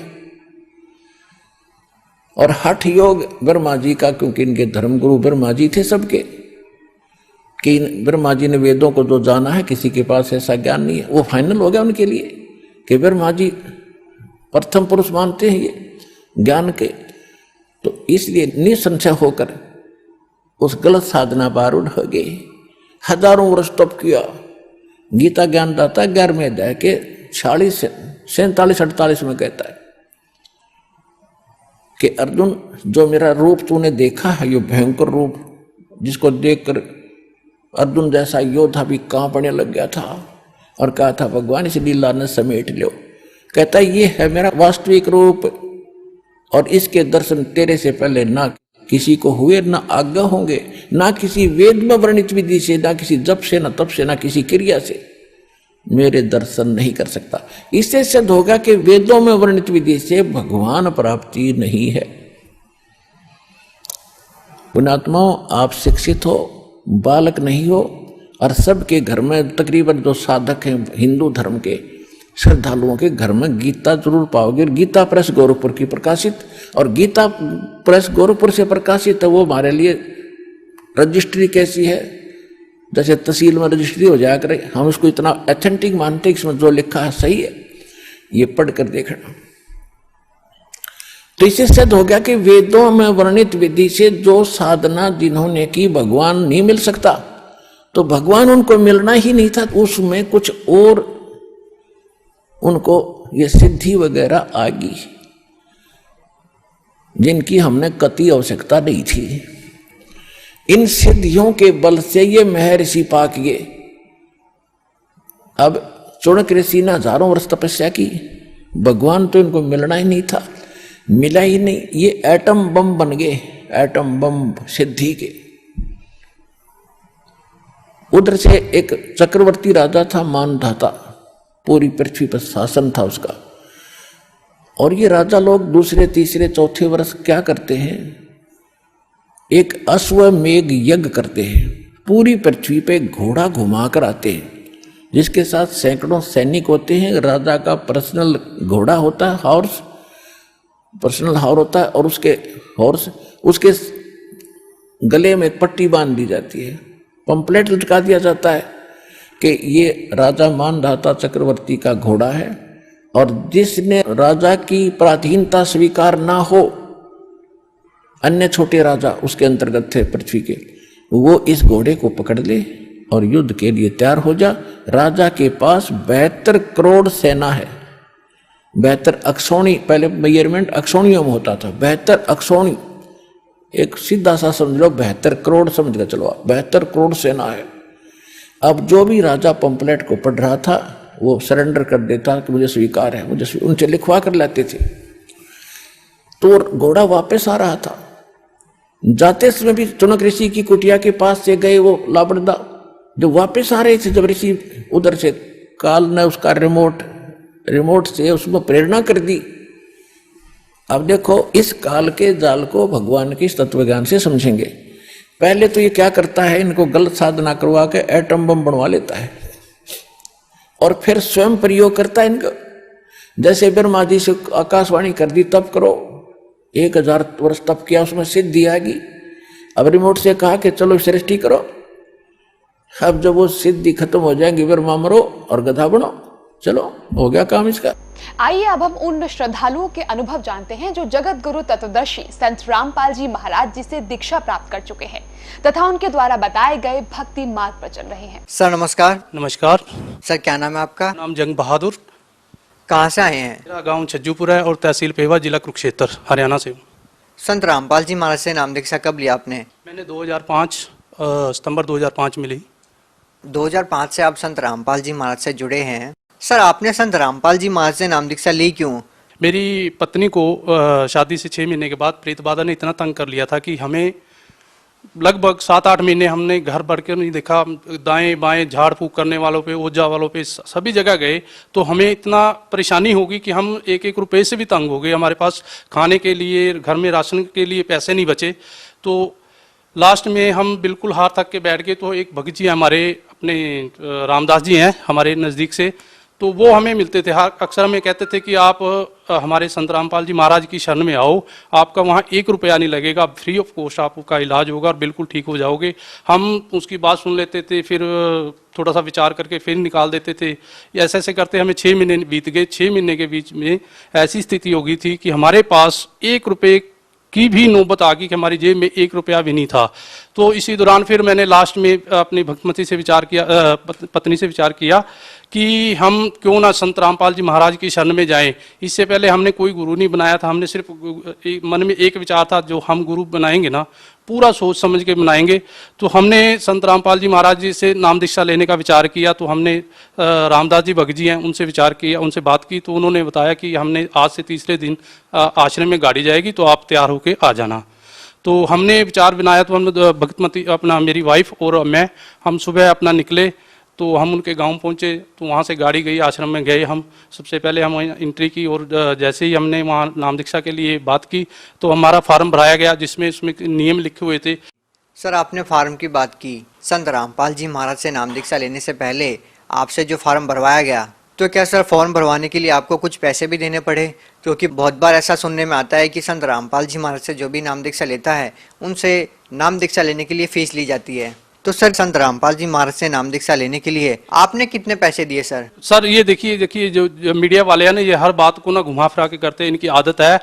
और हठ योग ब्रह्मा जी का, क्योंकि इनके धर्मगुरु ब्रह्मा जी थे सबके, कि ब्रह्मा जी ने वेदों को जो जाना है, किसी के पास ऐसा ज्ञान नहीं है। वो फाइनल हो गया उनके लिए कि ब्रह्मा जी प्रथम पुरुष मानते हैं ये ज्ञान के। तो इसलिए निसंशय होकर उस गलत साधना पर आरूढ़ हो गए। हजारों वर्ष तप किया। गीता ज्ञानदाता 11वें अध्याय के 47-48 में कहता है कि अर्जुन, जो मेरा रूप तूने देखा है, ये भयंकर रूप, जिसको देखकर अर्जुन जैसा योद्धा भी कांपने लग गया था और कहा था भगवान इस लीला ने समेट लो। कहता है ये है मेरा वास्तविक रूप, और इसके दर्शन तेरे से पहले ना किसी को हुए, ना आज्ञा होंगे, ना किसी वेद में वर्णित विधि से, ना किसी जप से, ना तप से, ना किसी क्रिया से मेरे दर्शन नहीं कर सकता। इससे सिद्ध होगा कि वेदों में वर्णित विधि से भगवान प्राप्ति नहीं है। पुण्यात्माओं, आप शिक्षित हो, बालक नहीं हो, और सबके घर में तकरीबन जो साधक हैं हिंदू धर्म के, श्रद्धालुओं के घर में गीता जरूर पाओगे। गीता प्रेस गोरखपुर की प्रकाशित, और गीता प्रेस गोरखपुर से प्रकाशित है, वो हमारे लिए रजिस्ट्री कैसी है, जैसे तहसील में रजिस्ट्री हो जाया करे, हम उसको इतना ऑथेंटिक मानते हैं, इसमें जो लिखा है सही है, ये पढ़कर देखना। तो इससे सिद्ध हो गया कि वेदों में वर्णित विधि से जो साधना जिन्होंने की भगवान नहीं मिल सकता, तो भगवान उनको मिलना ही नहीं था, उसमें कुछ और उनको ये सिद्धि वगैरह आ गई जिनकी हमने कतई आवश्यकता नहीं थी। इन सिद्धियों के बल से ये महर्षि पा किए। अब चौड़क ऋषि ने हजारों वर्ष तपस्या की, भगवान तो इनको मिलना ही नहीं था, मिला ही नहीं। ये एटम बम बन गए, एटम बम सिद्धि के। उधर से एक चक्रवर्ती राजा था मानधाता, पूरी पृथ्वी पर शासन था उसका। और ये राजा लोग दूसरे तीसरे चौथे वर्ष क्या करते हैं, एक अश्वमेघ यज्ञ करते हैं, पूरी पृथ्वी पे घोड़ा घुमा कर आते हैं, जिसके साथ सैकड़ों सैनिक होते हैं। राजा का पर्सनल घोड़ा होता है, हॉर्स, पर्सनल हॉर्स होता है, और उसके गले में एक पट्टी बांध दी जाती है, पंपलेट लटका दिया जाता है कि ये राजा मानधाता चक्रवर्ती का घोड़ा है, और जिसने राजा की पराधीनता स्वीकार ना हो, अन्य छोटे राजा उसके अंतर्गत थे पृथ्वी के, वो इस घोड़े को पकड़ ले और युद्ध के लिए तैयार हो जा। राजा के पास 72 करोड़ सेना है। 72 अक्षौणी, पहले मेजरमेंट अक्षौणियों में होता था, 72 अक्षौणी, एक सीधा सा समझ लो 72 करोड़ समझ कर चलो, 72 करोड़ सेना है। अब जो भी राजा पंपलेट को पढ़ रहा था वो सरेंडर कर देता कि मुझे स्वीकार है, मुझे उनसे लिखवा कर लाते थे। तो घोड़ा वापस आ रहा था, जाते समय भी चुनक ऋषि की कुटिया के पास से गए वो लाबड़दा, जो वापस आ रहे थे, जब ऋषि उधर से काल ने उसका रिमोट से उसमें प्रेरणा कर दी अब देखो, इस काल के जाल को भगवान की तत्व ज्ञान से समझेंगे। पहले तो ये क्या करता है, इनको गलत साधना करवा के एटम बम बनवा लेता है और फिर स्वयं प्रयोग करता है इनका। जैसे ब्रह्मा जी से आकाशवाणी कर दी, तप करो, 1000 वर्ष तप किया, उसमें सिद्धि आएगी। अब रिमोट से कहा कि चलो सृष्टि करो, अब जब वो सिद्धि खत्म हो जाएंगी, ब्रह्मा मरो और गधा बनो, चलो हो गया काम इसका। आइए अब हम उन श्रद्धालुओं के अनुभव जानते हैं जो जगत गुरु तत्वदर्शी संत रामपाल जी महाराज जी से दीक्षा प्राप्त कर चुके हैं तथा उनके द्वारा बताए गए भक्ति मार्ग पर चल रहे हैं। सर नमस्कार। नमस्कार। सर क्या नाम है आपका? नाम जंग बहादुर। कहाँ से आए हैं? मेरा गांव छज्जूपुर है और तहसील पेवा, जिला कुरुक्षेत्र, हरियाणा से हूँ। संत रामपाल जी महाराज से नाम दीक्षा कब लिया आपने? मैंने 2005 सितंबर 2005 में ली। 2005 से आप संत रामपाल जी महाराज से जुड़े हैं। सर आपने संत रामपाल जी महाराज से नाम दीक्षा ली क्यों? मेरी पत्नी को शादी से 6 महीने के बाद प्रेत बाधा ने इतना तंग कर लिया था कि हमें लगभग 7-8 महीने हमने घर भर के नहीं देखा। दाएं बाएं झाड़ फूक करने वालों पे, ओझा वालों पे, सभी जगह गए तो हमें इतना परेशानी होगी कि हम 1-1 रुपए से भी तंग हो गए। हमारे पास खाने के लिए, घर में राशन के लिए पैसे नहीं बचे। तो लास्ट में हम बिल्कुल हार थक के बैठ गए। तो एक भगत जी हमारे अपने रामदास जी हैं हमारे नज़दीक से, तो वो हमें मिलते थे। अक्सर हमें कहते थे कि आप हमारे संत रामपाल जी महाराज की शरण में आओ, आपका वहाँ 1 रुपया नहीं लगेगा, फ्री ऑफ कॉस्ट आपका इलाज होगा और बिल्कुल ठीक हो जाओगे। हम उसकी बात सुन लेते थे, फिर थोड़ा सा विचार करके फिर निकाल देते थे। ऐसे ऐसे करते हमें 6 महीने बीत गए। 6 महीने के बीच में ऐसी स्थिति हो गई थी कि हमारे पास 1 रुपये की भी नौबत आ गई कि हमारी जेब में 1 रुपया भी नहीं था। तो इसी दौरान फिर मैंने लास्ट में अपनी भक्तमती से विचार किया, पत्नी से विचार किया कि हम क्यों ना संत रामपाल जी महाराज की शरण में जाएं। इससे पहले हमने कोई गुरु नहीं बनाया था। हमने सिर्फ मन में एक विचार था, जो हम गुरु बनाएंगे ना पूरा सोच समझ के बनाएंगे। तो हमने संत रामपाल जी महाराज जी से नाम दीक्षा लेने का विचार किया। तो हमने रामदास जी भगत जी हैं उनसे विचार किया, उनसे बात की। तो उन्होंने बताया कि हमने आज से तीसरे दिन आश्रम में गाड़ी जाएगी, तो आप तैयार होके आ जाना। तो हमने विचार बनाया। तो हम भक्तमती अपना मेरी वाइफ और मैं, हम सुबह अपना निकले। तो हम उनके गांव पहुंचे। तो वहां से गाड़ी गई, आश्रम में गए। हम सबसे पहले हम एंट्री की और जैसे ही हमने वहां नाम दीक्षा के लिए बात की तो हमारा फार्म भराया गया, जिसमें उसमें नियम लिखे हुए थे। सर आपने फार्म की बात की, संत रामपाल जी महाराज से नाम दीक्षा लेने से पहले आपसे जो फार्म भरवाया गया, तो क्या सर फॉर्म भरवाने के लिए आपको कुछ पैसे भी देने पड़े? क्योंकि बहुत बार ऐसा सुनने में आता है कि संत रामपाल जी महाराज से जो भी नाम दीक्षा लेता है उनसे नाम दीक्षा लेने के लिए फीस ली जाती है। तो सर संत रामपाल जी महाराज से नाम दीक्षा लेने के लिए आपने कितने पैसे दिए सर? सर ये देखिए जो मीडिया वाले हैं ना, ये हर बात को ना घुमा फिरा के करते हैं, इनकी आदत है।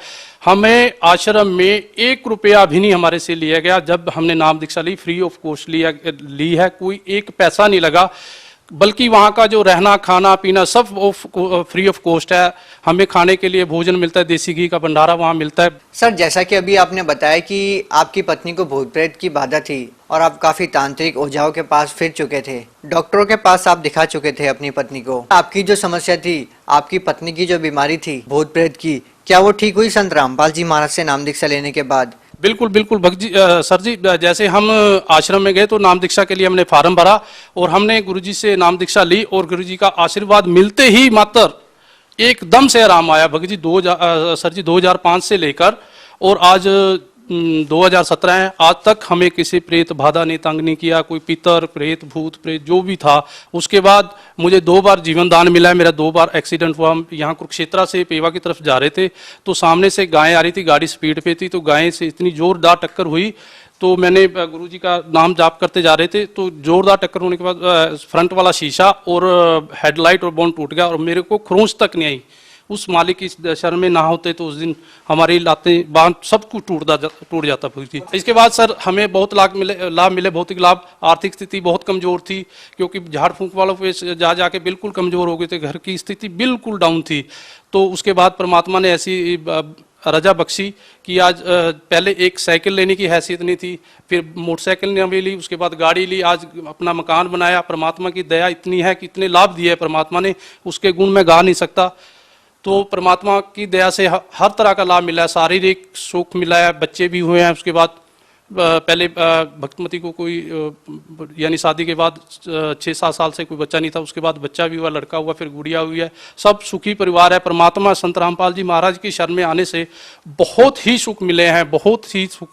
हमें आश्रम में 1 रुपया भी नहीं हमारे से लिया गया। जब हमने नाम दीक्षा ली, फ्री ऑफ कॉस्ट ली है, कोई 1 पैसा नहीं लगा। बल्कि वहाँ का जो रहना खाना पीना सब फ्री ऑफ कॉस्ट है। हमें खाने के लिए भोजन मिलता है, देसी घी का भंडारा वहाँ मिलता है। सर जैसा कि अभी आपने बताया कि आपकी पत्नी को भूत प्रेत की बाधा थी और आप काफी तांत्रिक ओझाओं के पास फिर चुके थे, डॉक्टरों के पास आप दिखा चुके थे अपनी पत्नी को। आपकी जो समस्या थी, आपकी पत्नी की जो बीमारी थी भूत प्रेत की, क्या वो ठीक हुई संत रामपाल जी महाराज से नाम दीक्षा लेने के बाद? बिल्कुल बिल्कुल भक्त जी, सर जी, जैसे हम आश्रम में गए तो नाम दीक्षा के लिए हमने फार्म भरा और हमने गुरुजी से नाम दीक्षा ली और गुरुजी का आशीर्वाद मिलते ही मात्र एकदम से आराम आया। भक्त जी 2005 से लेकर और आज 2017 है, आज तक हमें किसी प्रेत बाधा ने तंग नहीं किया। कोई पितर प्रेत भूत प्रेत जो भी था। उसके बाद मुझे 2 बार जीवन दान मिला है। मेरा 2 बार एक्सीडेंट हुआ। हम यहाँ कुरुक्षेत्र से पेवा की तरफ जा रहे थे तो सामने से गाय आ रही थी, गाड़ी स्पीड पे थी, तो गाय से इतनी जोरदार टक्कर हुई। तो मैंने गुरुजी का नाम जाप करते जा रहे थे तो जोरदार टक्कर होने के बाद फ्रंट वाला शीशा और हेडलाइट और बोन टूट गया और मेरे को खरोंच तक नहीं आई। उस मालिक की शरण में ना होते तो उस दिन हमारी लातें बांध सब कुछ टूट जाता थी। इसके बाद सर हमें बहुत लाभ मिले, भौतिक लाभ। आर्थिक स्थिति बहुत कमजोर थी क्योंकि झाड़ फूंक वालों पे जाके बिल्कुल कमजोर हो गए थे, घर की स्थिति बिल्कुल डाउन थी। तो उसके बाद परमात्मा ने ऐसी रजा बख्शी कि आज पहले एक साइकिल लेने की हैसियत नहीं थी, फिर मोटरसाइकिल ने ली, उसके बाद गाड़ी ली, आज अपना मकान बनाया। परमात्मा की दया इतनी है कि इतने लाभ दिए परमात्मा ने, उसके गुण मैं गा नहीं सकता। तो परमात्मा की दया से हर तरह का लाभ मिला है, शारीरिक सुख मिला है, बच्चे भी हुए हैं। उसके बाद पहले भक्तमती को कोई यानी शादी के बाद 6-7 साल से कोई बच्चा नहीं था, उसके बाद बच्चा भी हुआ, लड़का हुआ, फिर गुड़िया हुई है। सब सुखी परिवार है। परमात्मा संत रामपाल जी महाराज की शरण में आने से बहुत ही सुख मिले हैं, बहुत ही सुख।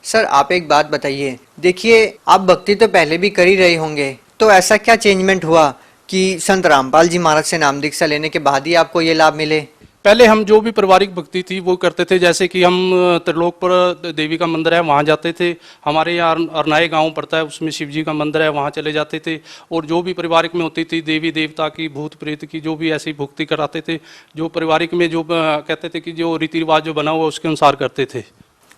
सर आप एक बात बताइए, देखिए आप भक्ति तो पहले भी कर ही रहे होंगे, तो ऐसा क्या चेंजमेंट हुआ कि संत रामपाल जी महाराज से नाम दीक्षा लेने के बाद ही आपको ये लाभ मिले? पहले हम जो भी पारिवारिक भक्ति थी वो करते थे, जैसे कि हम त्रिलोकपुर देवी का मंदिर है वहाँ जाते थे, हमारे यहाँ अरनाए गांव पड़ता है उसमें शिव जी का मंदिर है वहाँ चले जाते थे, और जो भी पारिवारिक में होती थी देवी देवता की, भूत प्रेत की, जो भी ऐसी भक्ति कराते थे, जो पारिवारिक में जो कहते थे कि जो रीति रिवाज जो बना हुआ उसके अनुसार करते थे।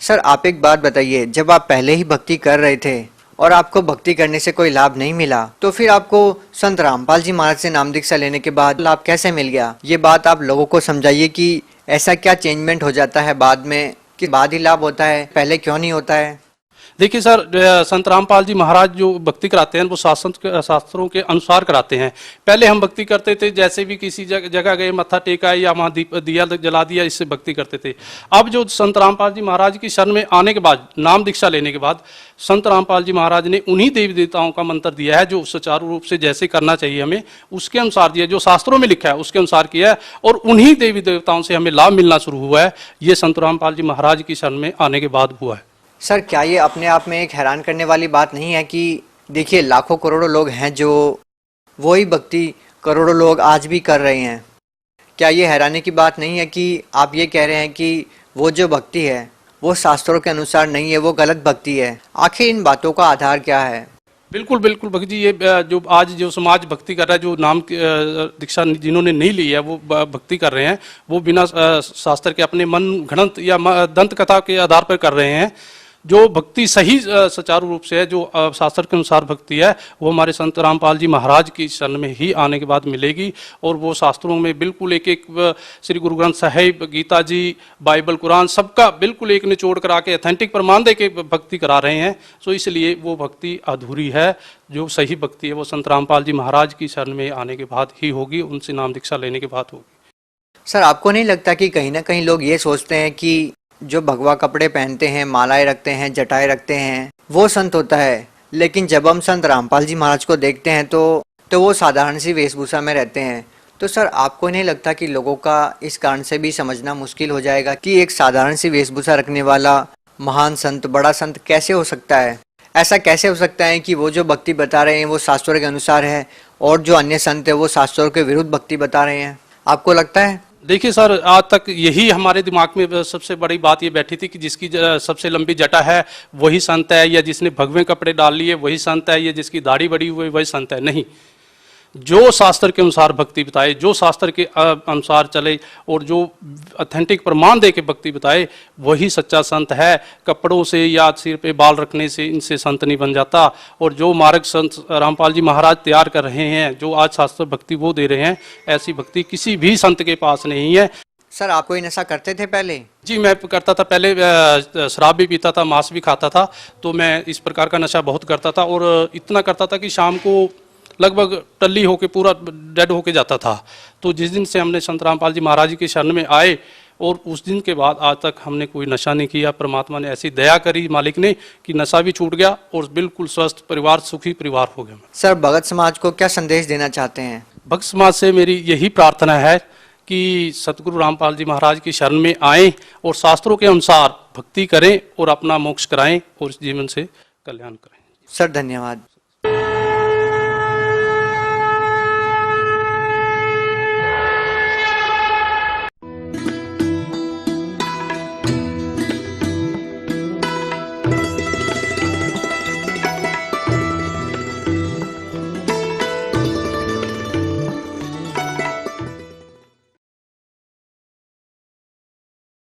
सर आप एक बात बताइए, जब आप पहले ही भक्ति कर रहे थे और आपको भक्ति करने से कोई लाभ नहीं मिला, तो फिर आपको संत रामपाल जी महाराज से नाम दीक्षा लेने के बाद लाभ कैसे मिल गया? ये बात आप लोगों को समझाइए कि ऐसा क्या चेंजमेंट हो जाता है बाद में, कि बाद ही लाभ होता है, पहले क्यों नहीं होता है? देखिए सर, संत रामपाल जी महाराज जो भक्ति कराते हैं वो शास्त्रों के अनुसार कराते हैं। पहले हम भक्ति करते थे, जैसे भी किसी जगह गए, मत्था टेका या वहाँ दिया जला दिया, इससे भक्ति करते थे। अब जो संत रामपाल जी महाराज की शरण में आने के बाद, नाम दीक्षा लेने के बाद, संत रामपाल जी महाराज ने उन्हीं देवी देवताओं का मंत्र दिया है जो सुचारू रूप से जैसे करना चाहिए हमें उसके अनुसार दिया, जो शास्त्रों में लिखा है उसके अनुसार किया है, और उन्हीं देवी देवताओं से हमें लाभ मिलना शुरू हुआ है। ये संत रामपाल जी महाराज की शरण में आने के बाद हुआ है। सर क्या ये अपने आप में एक हैरान करने वाली बात नहीं है कि देखिए लाखों करोड़ों लोग हैं जो वही भक्ति करोड़ों लोग आज भी कर रहे हैं? क्या ये हैरानी की बात नहीं है कि आप ये कह रहे हैं कि वो जो भक्ति है वो शास्त्रों के अनुसार नहीं है, वो गलत भक्ति है? आखिर इन बातों का आधार क्या है? बिल्कुल बिल्कुल भक्त जी, ये जो आज जो समाज भक्ति कर रहा है, जो नाम दीक्षा जिन्होंने नहीं ली है वो भक्ति कर रहे हैं, वो बिना शास्त्र के अपने मन घड़ंत या दंत कथा के आधार पर कर रहे हैं। जो भक्ति सही सुचारू रूप से है, जो शास्त्र के अनुसार भक्ति है, वो हमारे संत रामपाल जी महाराज की शरण में ही आने के बाद मिलेगी। और वो शास्त्रों में बिल्कुल एक एक श्री गुरु ग्रंथ साहिब, गीता जी, बाइबल, कुरान, सबका बिल्कुल एक निचोड़ करा के ऑथेंटिक प्रमाण दे के भक्ति करा रहे हैं। सो इसलिए वो भक्ति अधूरी है। जो सही भक्ति है वो संत रामपाल जी महाराज की शरण में आने के बाद ही होगी, उनसे नाम दीक्षा लेने के बाद होगी। सर आपको नहीं लगता कि कहीं ना कहीं लोग ये सोचते हैं कि जो भगवा कपड़े पहनते हैं, मालाएं रखते हैं, जटाएं रखते हैं, वो संत होता है, लेकिन जब हम संत रामपाल जी महाराज को देखते हैं तो वो साधारण सी वेशभूषा में रहते हैं? तो सर आपको नहीं लगता कि लोगों का इस कारण से भी समझना मुश्किल हो जाएगा कि एक साधारण सी वेशभूषा रखने वाला महान संत, बड़ा संत कैसे हो सकता है? ऐसा कैसे हो सकता है कि वो जो भक्ति बता रहे हैं वो शास्त्रों के अनुसार है और जो अन्य संत है वो शास्त्रों के विरुद्ध भक्ति बता रहे हैं? आपको लगता है? देखिए सर, आज तक यही हमारे दिमाग में सबसे बड़ी बात ये बैठी थी कि जिसकी सबसे लंबी जटा है वही संत है, या जिसने भगवे कपड़े डाल लिए वही संत है, या जिसकी दाढ़ी बड़ी हुई वही संत है। नहीं, जो शास्त्र के अनुसार भक्ति बताए, जो शास्त्र के अनुसार चले और जो ऑथेंटिक प्रमाण दे के भक्ति बताए वही सच्चा संत है। कपड़ों से या सिर पे बाल रखने से इनसे संत नहीं बन जाता। और जो मार्ग संत रामपाल जी महाराज तैयार कर रहे हैं, जो आज शास्त्र भक्ति वो दे रहे हैं, ऐसी भक्ति किसी भी संत के पास नहीं है। सर आप कोई नशा करते थे पहले? जी मैं करता था पहले, शराब भी पीता था, मांस भी खाता था, तो मैं इस प्रकार का नशा बहुत करता था। और इतना करता था कि शाम को लगभग टल्ली होके पूरा डेड होके जाता था। तो जिस दिन से हमने संत रामपाल जी महाराज की शरण में आए और उस दिन के बाद आज तक हमने कोई नशा नहीं किया। परमात्मा ने ऐसी दया करी मालिक ने कि नशा भी छूट गया और बिल्कुल स्वस्थ परिवार, सुखी परिवार हो गया। सर भगत समाज को क्या संदेश देना चाहते हैं? भक्त समाज से मेरी यही प्रार्थना है कि सतगुरु रामपाल जी महाराज की शरण में आएं और शास्त्रों के अनुसार भक्ति करें और अपना मोक्ष कराएं और इस जीवन से कल्याण करें। सर धन्यवाद।